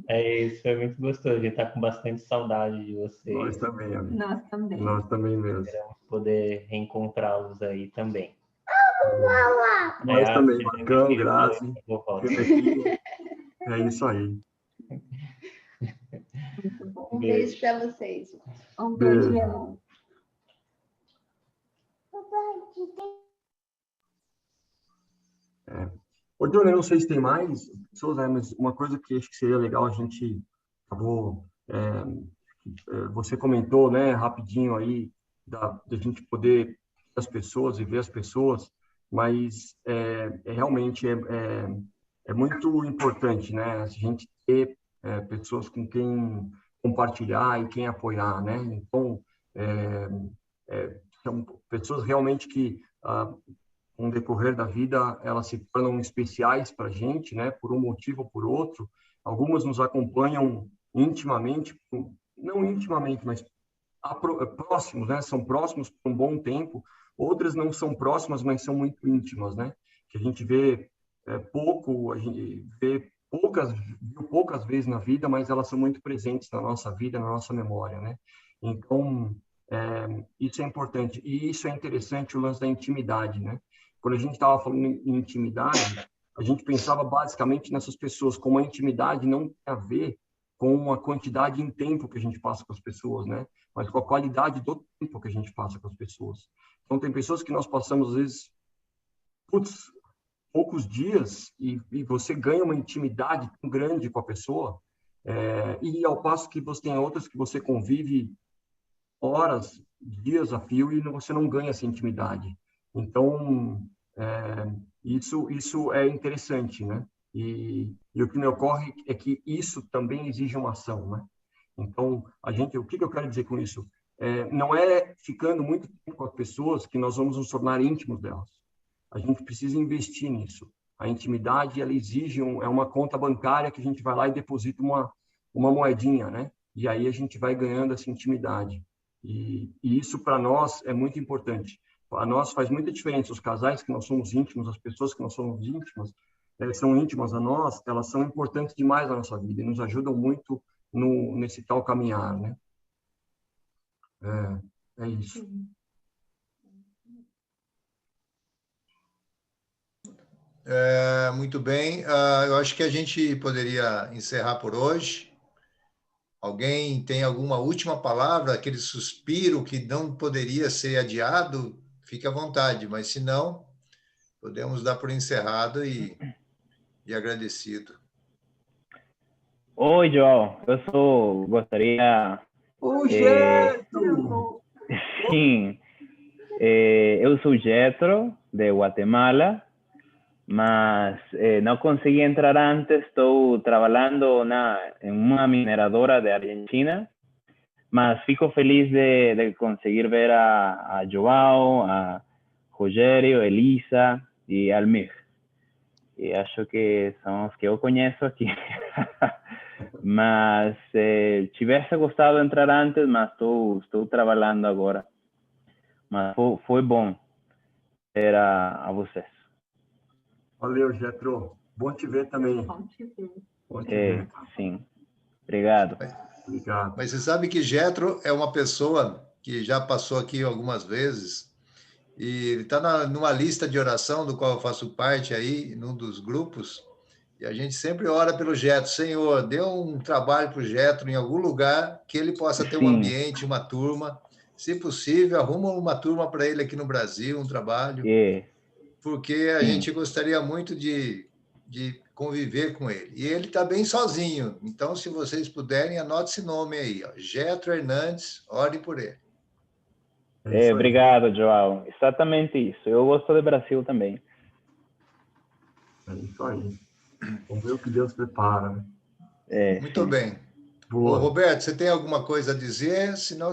É isso, foi muito gostoso. A gente tá com bastante saudade de vocês. Nós também, amigo. Nós também. Nós também mesmo. Esperamos poder reencontrá-los aí também. Nós também, Marcão, Grazi. É isso aí. Um beijo para vocês. Um beijo. Ô, Johnny, eu não sei se tem mais pessoas, né, mas uma coisa que acho que seria legal a gente acabou... você comentou, né, rapidinho aí, da gente poder ver as pessoas e ver as pessoas, mas realmente é muito importante, né, a gente ter pessoas com quem compartilhar e quem apoiar, né? Então, são pessoas realmente que, com o decorrer da vida, elas se tornam especiais para a gente, né? Por um motivo ou por outro. Algumas nos acompanham intimamente, não intimamente, mas próximos, né? São próximos por um bom tempo. Outras não são próximas, mas são muito íntimas, né? Que a gente vê pouco, a gente vê viu poucas vezes na vida, mas elas são muito presentes na nossa vida, na nossa memória, né? Então, isso é importante. E isso é interessante, o lance da intimidade, né? Quando a gente estava falando em intimidade, a gente pensava basicamente nessas pessoas, como a intimidade não tem a ver com a quantidade em tempo que a gente passa com as pessoas, né? Mas com a qualidade do tempo que a gente passa com as pessoas. Então, tem pessoas que nós passamos, às vezes, poucos dias e você ganha uma intimidade tão grande com a pessoa, e ao passo que você tem outras que você convive horas, dias a fio e você não ganha essa intimidade. Então, isso é interessante, né? E o que me ocorre é que isso também exige uma ação, né? Então, o que eu quero dizer com isso? Não é ficando muito tempo com as pessoas que nós vamos nos tornar íntimos delas. A gente precisa investir nisso. A intimidade, ela exige uma conta bancária que a gente vai lá e deposita uma moedinha, né? E aí a gente vai ganhando essa intimidade. E isso, para nós, é muito importante. Para nós faz muita diferença. Os casais que nós somos íntimos, as pessoas que nós somos íntimas, são íntimas a nós, elas são importantes demais na nossa vida e nos ajudam muito nesse tal caminhar, né? É isso. Muito bem. Eu acho que a gente poderia encerrar por hoje. Alguém tem alguma última palavra? Aquele suspiro que não poderia ser adiado? Fique à vontade, mas se não, podemos dar por encerrado e agradecido. Oi, João. Eu gostaria... O Jetro! Sim. Eu sou Jetro, de Guatemala, mas não consegui entrar antes. Estou trabalhando em uma mineradora de Argentina, mas fico feliz de conseguir ver a João, a Rogério, Elisa e Almir. E acho que são os que eu conheço aqui. Mas tivesse gostado de entrar antes, mas estou trabalhando agora. Mas foi bom ver a vocês. Valeu, Jetro. Bom te ver também. Bom te ver. Bom te ver. Sim. Obrigado. Obrigado. Mas você sabe que Jetro é uma pessoa que já passou aqui algumas vezes e ele está numa lista de oração do qual eu faço parte aí, num dos grupos, e a gente sempre ora pelo Jetro. Senhor, dê um trabalho para o Jetro em algum lugar que ele possa ter um ambiente, uma turma. Se possível, arruma uma turma para ele aqui no Brasil, um trabalho. Porque a gente gostaria muito de de conviver com ele. E ele está bem sozinho. Então, se vocês puderem, anote esse nome aí, ó, Getro Hernandes, orem por ele. Obrigado, João. Exatamente isso. Eu gosto do Brasil também. É isso aí. Vamos ver o que Deus prepara. Muito bem. Ô, Roberto, você tem alguma coisa a dizer? Senão